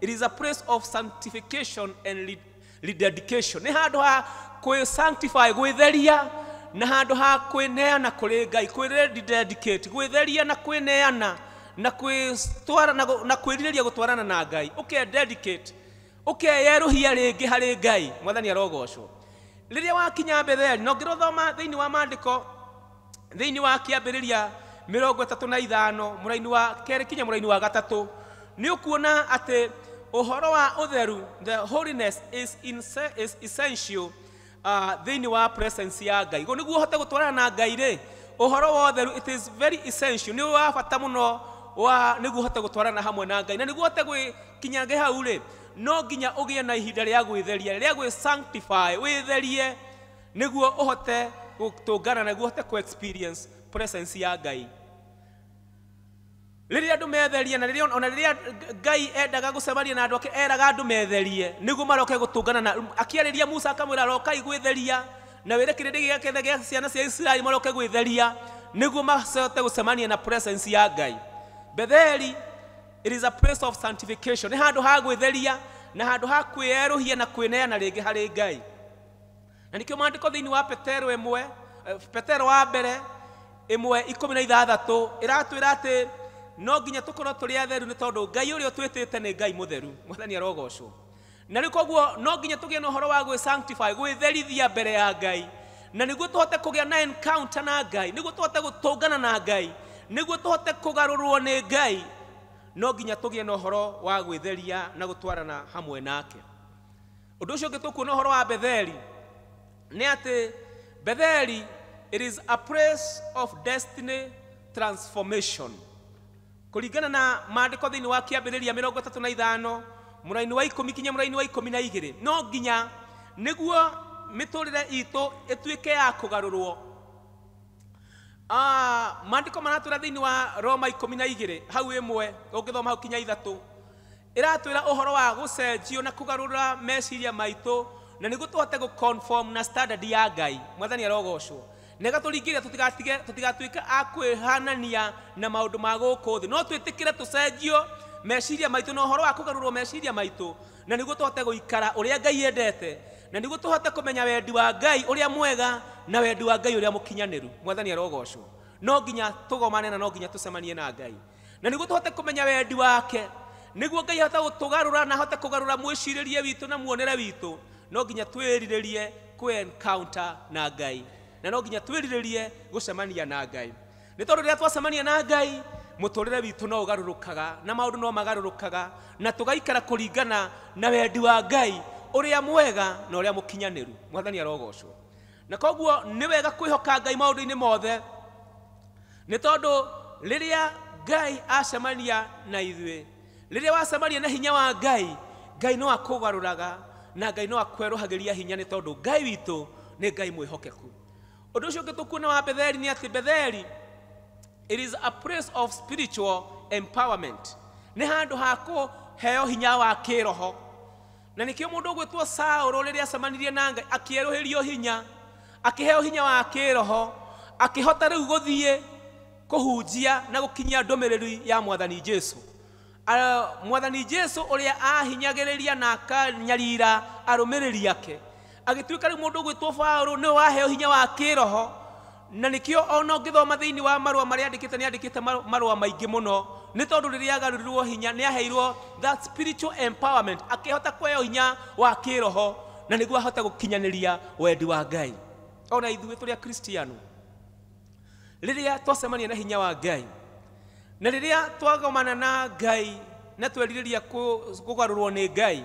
it is a place of sanctification and rededication. Nĩ handũ ha kwĩ-sanctify, gwĩtheria, na handũ ha kwĩneana kũrĩ Ngai, kwĩ-rededicate, gwĩtheria na kwĩneana na kwĩrirĩria gũtwarana na Ngai. Dedicate, yerũhia rĩngĩ harĩ Ngai. Mwathani arogocwo. Rĩrĩa wakinya Betheli, no ngĩrothoma thĩinĩ wa maandĩko, thĩinĩ wa Kĩambĩrĩria 35 mũraini wa 2 kinya mũraini wa 3, nĩ ũkuona atĩ ũhoro wa ũtheru, the holiness is essential thĩinĩ wa presence ya Ngai. Nĩguo ũhote gũtwarana na Ngai rĩ, ũhoro wa ũtheru, it is very essential, nĩ wa bata mũno nĩguo ũhote gũtwarana hamwe na Ngai. Na nĩguo ũhote gwĩkinya hau rĩ, no nginya ũgĩe na ihinda rĩa gwĩtheria, rĩa gwĩ-sanctify, wĩtherie nĩguo ũhote gũtũngana, nĩguo ũhote ku-experience presence ya Ngai. Rĩrĩa andũ metheria, na rĩrĩa Ngai endaga gũcemania na andũ ake, eraga andũ metherie nĩguo maroke gũtũngana na, akĩarĩria Musa akamwĩra rokai gwĩtheria, na wĩre kĩrĩndĩ gĩake gĩa ciana cia Isiraeli maroke gwĩtheria nĩguo macote gũcemania na presence ya Ngai. Betheli, it is a place of sanctification. Nĩ handũ ha gwĩtheria na handũ ha kwĩerũhia na kwĩneana rĩngĩ harĩ Ngai. Na nĩkĩo maandĩko thĩinĩ wa Petero wa mbere 1:16 ĩratwĩra atĩ no nginya tũkorwo tũrĩ atheru nĩ tondũ Ngai ũrĩa twĩtĩte nĩ Ngai mũtheru. Mwathani arogocwo. Na rĩu koguo no nginya tũgĩe na ũhoro wa gwĩ-sanctify, gwĩtherithia mbere ya Ngai, na nĩguo tũhote kũgĩa na encounter na Ngai, nĩguo tũhote gũtũngana na Ngai, nĩguo tũhote kũgarũrwo nĩ Ngai, no nginya tũgĩe na ũhoro wa gwĩtheria na gũtwarana hamwe nake. Ũndũ ũcio ũngĩ tũkuona ũhoro wa Betheli nĩ atĩ Betheli, it is a place of destiny transformation. Kũringana na maandĩko thĩinĩ wa Kĩambĩrĩria 35 mũraini wa 10 kinya mũraini wa 12, no nginya nĩguo mĩtũrĩre itũ ĩtuĩke ya kũgarũrwo. Maandĩko maratwĩra thĩinĩ wa Roma 12 hau 1 ũngĩthoma hau kinya 3 ĩratwĩra ũhoro wa gũcenjio na kũgarũra meciria maitũ, na nĩguo tũhote gũ-conform na standard ya Ngai. Mwathani arogocwo. Na gatũringĩria tũtigatuĩke a kwĩhanania na maũndũ ma gũkũ thĩ, no twĩtĩkĩre tũcenjio meciria maitũ na ũhoro wa kũgarũrwo meciria maitũ, na nĩguo tũhote gũikara ũrĩa Ngai endete, na nĩguo tũhote kũmenya wendi wa Ngai ũrĩa mwega na wendi wa Ngai ũrĩa mũkinyanĩru. Mwathani arogocwo. No nginya tũgomane na no nginya tũcemanie na Ngai, na nĩguo tũhote kũmenya wendi wake, nĩguo Ngai ahote gũtũgarũra na ahote kũgarũra mwĩcirĩrie witũ na muonere witũ, no nginya twĩrirĩrie kwĩ-encounter na Ngai, na no nginya twĩrirĩrie gũcemania na Ngai. Nĩ tondũ rĩrĩa twacemania na Ngai, mũtũrĩre witũ no ũgarũrũkaga, na maũndũ no magarũrũkaga, na tũgaikara kũringana na wendi wa Ngai ũrĩa mwega na ũrĩa mũkinyanĩru. Mwathani arogocwo. Na koguo nĩ wega kwĩhoka Ngai maũndũ-inĩ mothe, nĩ tondũ rĩrĩa Ngai acemania na ithuĩ, rĩrĩa wacemania na hinya wa Ngai, Ngai no akũgarũraga na Ngai no akwerũhagĩria hinya, nĩ tondũ Ngai witũ nĩ Ngai mwĩhokeku. Ũndũ ũcio ũngĩ tũkuona wa Betheli nĩ atĩ Betheli, it is a place of spiritual empowerment. Nĩ handũ ha kũheo hinya wa kĩroho. Na nĩkĩo mũndũ ũgwĩtwo Saũlũ rĩrĩa acemanirie na Ngai akĩerũhĩrio hinya, akĩheo hinya wa kĩroho, akĩhota rĩu gũthiĩ kũhunjia na gũkinyia ndũmĩrĩri ya Mwathani Jesũ. Mwathani Jesũ ũrĩa ahinyagĩrĩria na akanyarira arũmĩrĩri ake, agĩtuĩka rĩu mũndũ ũgwĩtwo Paũlũ nĩ waheo hinya wa kĩroho. Na nĩkĩo ona ũngĩthoma thĩinĩ wa marũa marĩa andĩkĩte, nĩ andĩkĩte marũa maingĩ mũno, nĩ tondũ rĩrĩa agarũrirwo hinya nĩ aheirwo that spiritual empowerment, akĩhota kũheo hinya wa kĩroho, na nĩguo ahote gũkinyanĩria wendi wa Ngai. Ona ithuĩ tũrĩ akristiano, rĩrĩa twacemania na hinya wa Ngai, na rĩrĩa twagomana na Ngai na twerirĩria kũgarũrwo nĩ Ngai,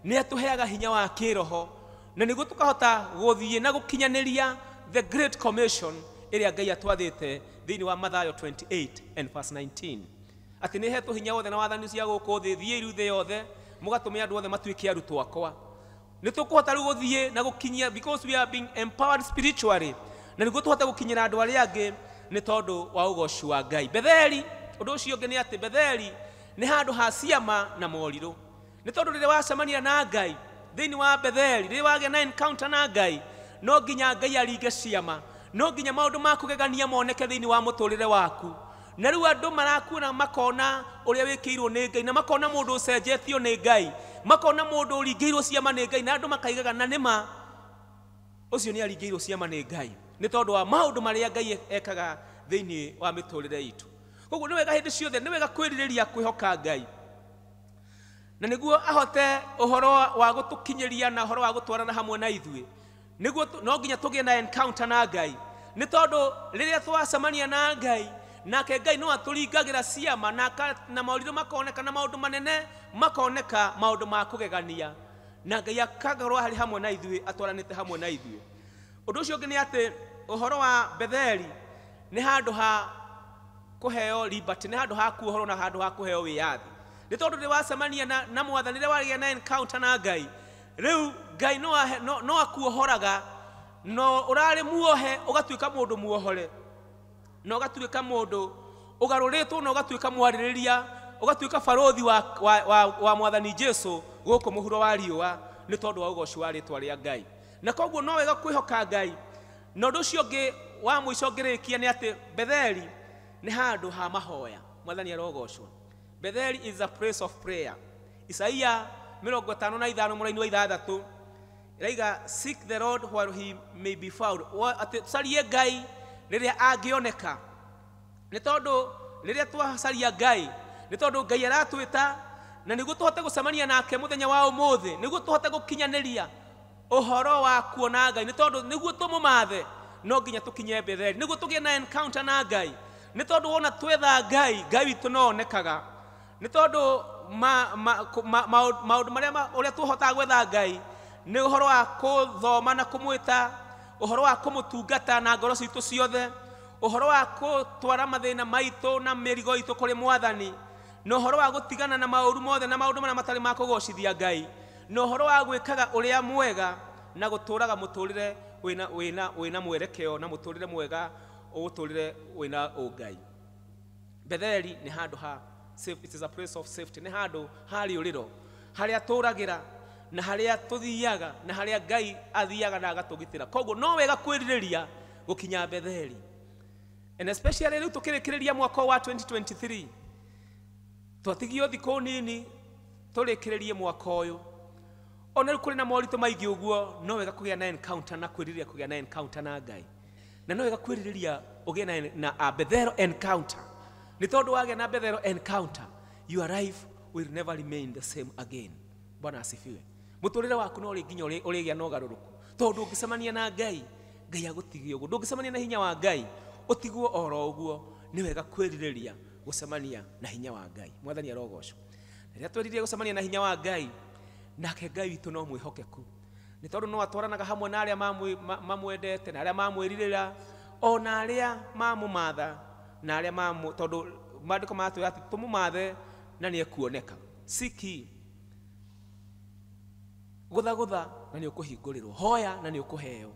nĩ atũheaga hinya wa kĩroho, na nĩguo tũkahota gũthiĩ na gũkinyanĩria the great commission ĩrĩa Ngai atwathĩte thĩinĩ wa Mathayo 28:19, atĩ nĩ hetwo hinya wothe na wathani cia gũkũ thĩ, thiĩ iru thĩ yothe mũgatũme andũ othe matuĩke arutwo akwa. Nĩ tũkũhota rĩu gũthiĩ na gũkinyia, because we are being empowered spiritually, na nĩguo tũhote gũkinyĩra andũ arĩa angĩ nĩ tondũ wa ũgoci wa Ngai. Betheli undu ucio ngi ni ati Betheli ni handu ha ciama na moriru ni tondu rire wacemania na Ngai thiini wa Betheli rire wagia na encounter na Ngai no nginya Ngai aringe ciama no nginya maundu ma kugegania moneke thiini wa muturire waku na riu andu marakuona makona uria wikiirwo ni Ngai na makona mundu ucenjetio ni Ngai makona mundu uringiirwo ciama ni Ngai na andu makaigaga na nima ucio ni aringiirwo ciama ni Ngai ni tondu wa maundu maria Ngai ekaga thiini wa miturire itu koguo ni wega hindi ciothe ni wega kwiririria kwihoka Ngai na niguo ahote uhoro wa gutukinyiria na uhoro wa gutwarana hamwe na ithuĩ niguo no nginya tugie na encounter na Ngai ni tondu riria twacemania na Ngai nake Ngai no aturingagira ciama na maũndũ makoneka na maũndũ manene makoneka maũndũ ma kugegania na Ngai akagorwo hari hamwe na ithuĩ atwaranite hamwe na ithuĩ ũndũ ũcio ũngĩ nĩ atĩ ũhoro wa Betheli nĩ handũ ha kuheo liberty nĩ handũ ha kuohorwo na handũ ha kuheo wĩyathi nĩ tondũ rĩrĩa wacemania na mwathani rĩrĩa wagĩa na encounter na Ngai rĩu Ngai no akuohoraga no ũrarĩ muohe ũgatuĩka mũndũ muohore no ũgatuĩka mũndũ ũgarũrĩtwo no ũgatuĩka mwarĩrĩria ũgatuĩka barothi wa mwathani Jesu gũkũ mũhuro wa riũa nĩ tondũ wa ũgoci wa rĩtwa rĩa Ngai na koguo no wega kwĩhoka Ngai na ũndũ ũcio ũngĩ wa mũico ngĩrĩkia nĩ atĩ Betheli nĩ handũ ha mahoya mwathani arogocwo Bethel is a place of prayer. Isaia 55 mũraini wa 6 iraiga seek the Lord while he may be found. Carie Ngai rĩrĩa angĩoneka. Nĩ tondũ rĩrĩa twacaria Ngai nĩ tondũ Ngai aratwĩta na nĩguo tũhote gũcemania nake mũthenya wa ũmũthĩ nĩguo tũhote gũkinyanĩria ũhoro wa kuona Ngai nĩ tondũ nĩguo tũmũmathe no nginya tũkinye Bethel nĩguo tũgĩe na encounter na Ngai nĩ tondũ wona twetha Ngai witũ no onekaga nĩ tondũ maũndũ marĩa ũrĩa tũhotaga gwetha Ngai nĩ ũhoro wa kũthoma na kũmwĩta ũhoro wa kũmũtungata na ngoro citũ ciothe ũhoro wa gũtwara mathĩna maitũ na mĩrigo itũ kũrĩ mwathani na ũhoro wa gũtigana na maũru mothe na maũndũ marĩa matarĩ ma kũgocithia Ngai na ũhoro wa gwĩkaga ũrĩa mwega na gũtũraga mũtũrĩre wĩna mwerekeo na mũtũrĩre mwega ũgũtũrĩre wĩna ũngai Betheli nĩ handũ ha it is a place of safety nĩ handũ ha rĩũrĩro harĩa tũragĩra na harĩa tũthiaga na harĩa Ngai athiaga na agatũgitĩra koguo no wega kwĩrirĩria gũkinya Betheli and especially rĩu tũkĩrĩkĩrĩria mwaka wa 2023 twatigio thikũ nini tũrĩkĩrĩrie mwaka ũyũ ona kũrĩ na moritũ maingĩ ũguo no wega kũgĩa na encounter na kwĩrirĩria kũgĩa na encounter na Ngai na no wega kwĩrirĩria ũgĩe na a Bethel encounter nĩ tondũ wagĩa na Bethel encounter your life will never remain the same again Bwana asifiwe mũtũrĩre waku no nginya ũrĩgĩa na ũgarũrũku tondũ ũngĩcemania na Ngai Ngai agũtigia ũguo ndũngĩcemania na hinya wa Ngai ũtigwo oro ũguo nĩ wega kwĩrirĩria gũcemania na hinya wa Ngai mwathani arogocwo rĩrĩa twĩrirĩria gũcemania na hinya wa Ngai nake Ngai witũ no mwĩhokeku nĩ tondũ no atwaranaga hamwe na arĩa mamwendete na arĩa mamwĩrirĩra ona arĩa mamũmatha na arĩa tondũ maandĩko matwĩra atĩ tũmũmathe na nĩ ekuoneka siki gũthagũtha na nĩ ũkũhingũrĩrwo hoya na nĩ ũkũheo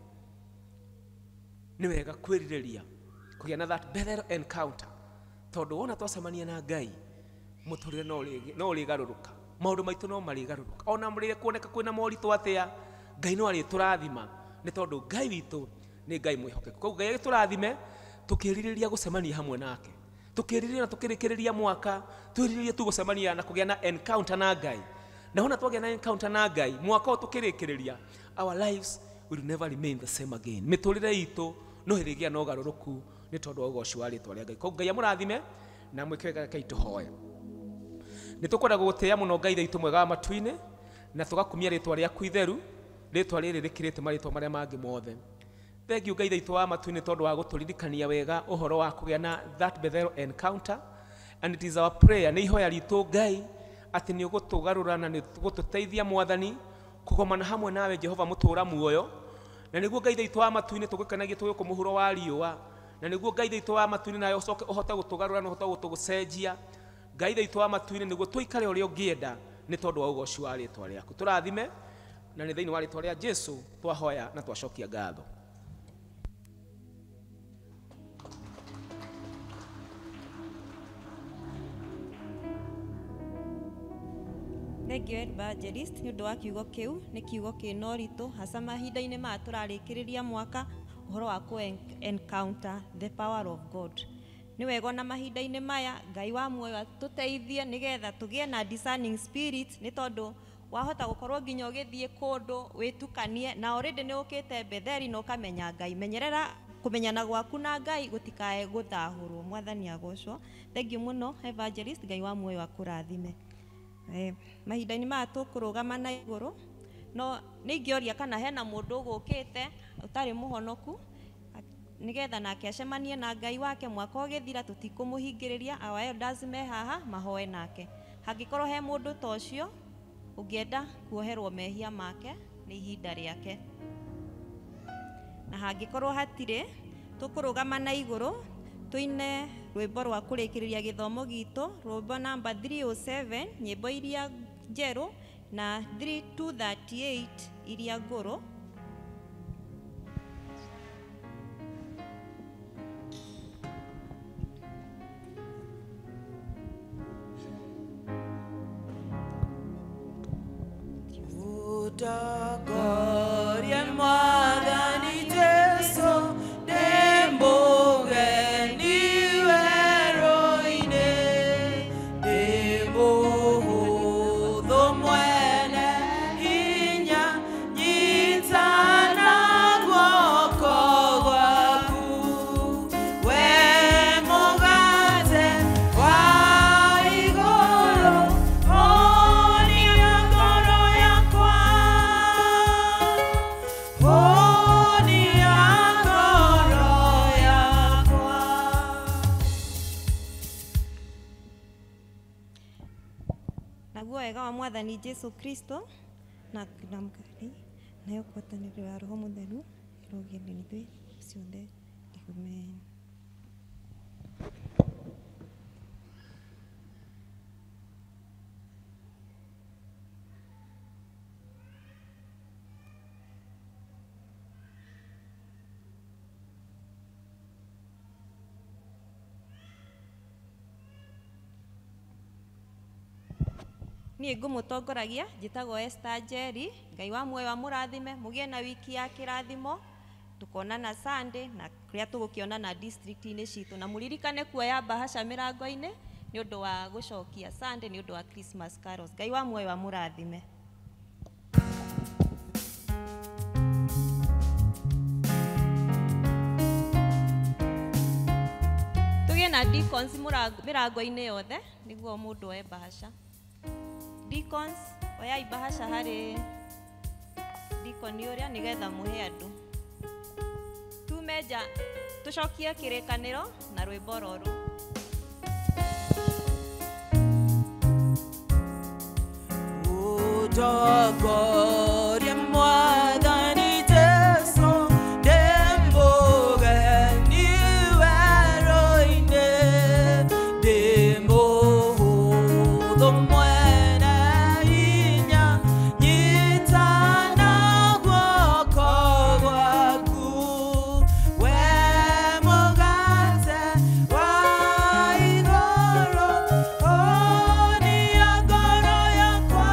nĩ wega kwĩrirĩria kũgĩa na that Bethel encounter tondũ wona twacemania na Ngai mũtũrĩre no ũrĩgarũrũka maũndũ maitũ no marĩgarũrũka ona mũrĩre kuoneka kwĩna moritũ atĩa Ngai no arĩtũrathima nĩ tondũ Ngai witũ nĩ Ngai mwĩhokeku koguo Ngai agĩtũrathime tukĩrirĩria gũcemania hamwe nake tukĩrirĩria na tukĩrĩkĩrĩria mwaka twĩrirĩrie tu gũcemania na kũgĩa na encounter na Ngai na hona twagĩa na encounter na Ngai mwaka tukĩrĩkĩrĩria our lives will never remain the same again mĩtũrĩre itũ no ĩrĩgĩa na ũgarũrũku nĩ tondũ wa ũgoci wa rĩtwa rĩa Ngai koguo Ngai amũrathime na mwĩkĩre Ngai tũhoya nĩ tũkwenda gũgũtĩĩa mũno Ngai thitũ mwega wa matu-inĩ na tũgakumia rĩtwa rĩaku itheru rĩtwa rĩrĩ rĩkĩrĩte marĩtwa marĩa mangĩ mothe thengiũ Ngai thitũ wa matu-inĩ tondũ wa gũtũririkania wega ũhoro wa kũgĩa na that Bethel encounter and it is our prayer nĩ ihoya ritũ Ngai atĩ nĩ ũgũtũgarũra na nĩ ũgũtũteithia mwathani kũgomana hamwe nawe Jehova mũtũra muoyo na nĩguo Ngai thitũ wa matu-inĩ tũgĩkenagie tũgĩkũ mũhuro wa riũa na nĩguo Ngai thitũ wa matu-inĩ nawe ũhote gũtũgarũra na ũhote gũtũcenjia Ngai thitũ wa matu-inĩ nĩguo tũikare ũrĩa ũngĩenda nĩ tondũ wa ũgoci wa rĩtwa rĩaku tũrathime na nĩ thĩinĩ wa rĩtwa rĩa Jesu twahoya na twacokia ngatho Thengio Evangelist nĩ ũndũ wa kiugo kĩu, nĩ kiugo kĩna ũritũ hasa mahinda-inĩ maya tũrarĩkĩrĩria mwaka, ũhoro wa encounter the power of God. Nĩ wega na mahinda-inĩ maya Ngai wa muoyo tũteithie nĩgetha tũgĩe na discerning spirit, nĩ tondũ wahota gũkorwo nginya ũgĩthiĩ kũndũ wĩtukanie na already nĩ ũkĩte Betheli na ũkamenya Ngai. Menyerera kũmenyana gwaku na Ngai gũtikae gũthahũrwo. Mwathani agocwo. Thengio mũno Evangelist, Ngai wa muoyo akũrathime. Mahinda-inĩ maya tũkũrũgama na igũrũ, no nĩingĩoria kana hena mũndũ ũgũkĩte ũtarĩ mũhonoku nĩgetha nake acemanie na Ngai wake mwaka ũgĩthira, tũtikũmũhingĩrĩria. Our elders me haha mahoe nake. Hangĩkorwo he mũndũ ta ũcio ũngĩenda kuoherwo mehia make, nĩ ihinda rĩake. Na hangĩkorwo hatirĩ, tũkũrũgama na igũrũ tuine rwĩmbo rwa kũrĩkĩrĩria gĩthomo gitũ, rwĩmbo namba 307, nyĩmbo iria njerũ, na 3238 iria ngũrũ. Gloria Mwathani Jesu ndembugeni werũ-inĩ, ndĩ mũhũthũ mwene hinya, nyitana guoko gwaku, we mũgate wa igũrũ, honia ngoro yakwa, honia ngoro yakwa. Naguo wega wa Mwathani Jesu Kristo na Ngai na ũkwatanĩrio wa Roho Mũtheru ĩrogĩa na ithuĩ ciothe. Amen. Niĩ ngũmũtongoragia, njĩtagwo Esther Njeri. Ngai wa muoyo amũrathime, mũgĩe na wiki ya kĩrathimo, tukonana Sunday na kũrĩa tũgũkĩonana district-inĩ citũ, na mũririkane kuoya bahasha mĩrango-inĩ nĩ ũndũ wa gũcokia Sunday, nĩ ũndũ wa Christmas carols. Ngai wa muoyo amũrathime. Tũgĩe na deacons mĩrango-inĩ yothe nĩguo mũndũ oe bahasha. Deacons, oyai bahasha harĩ deacon ũrĩa nĩgetha mũhe andũ. Tumeja tũcokie kĩrĩkanĩro na rwĩmbo rũrũ. Gloria Mwathani Jesu ndembugeni werũ-inĩ, ndĩ mũhũthũ mwene hinya, nyitana guoko gwaku, we mũgate wa igũrũ, honia ngoro yakwa,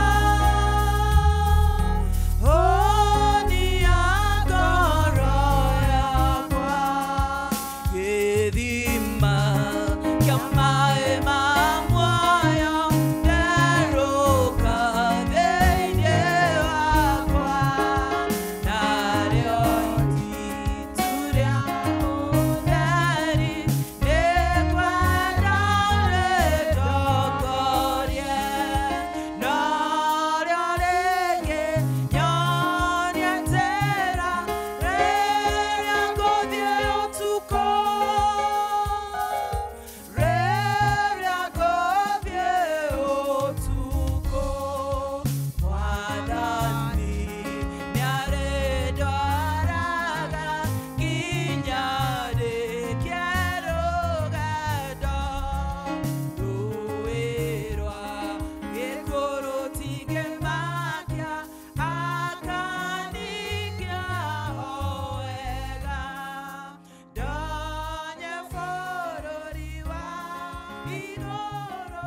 honia ngoro yakwa. Gĩthima kĩa maĩ ma muoyo nderũka thĩinĩ wakwa, narĩo itu rĩa ũtheri nĩngwenda rĩndongorie, narĩo rĩngĩ nyonie njĩra rĩrĩa ngũthiĩ ũtukũ, rĩrĩa ngũthiĩ ũtukũ. Mwathani nĩarĩndwaraga nginya rĩkie rũgendo, rũĩ rwa gĩkũrũ tingĩmakia, akaningia o wega, ndonye bũrũri wa igũrũ,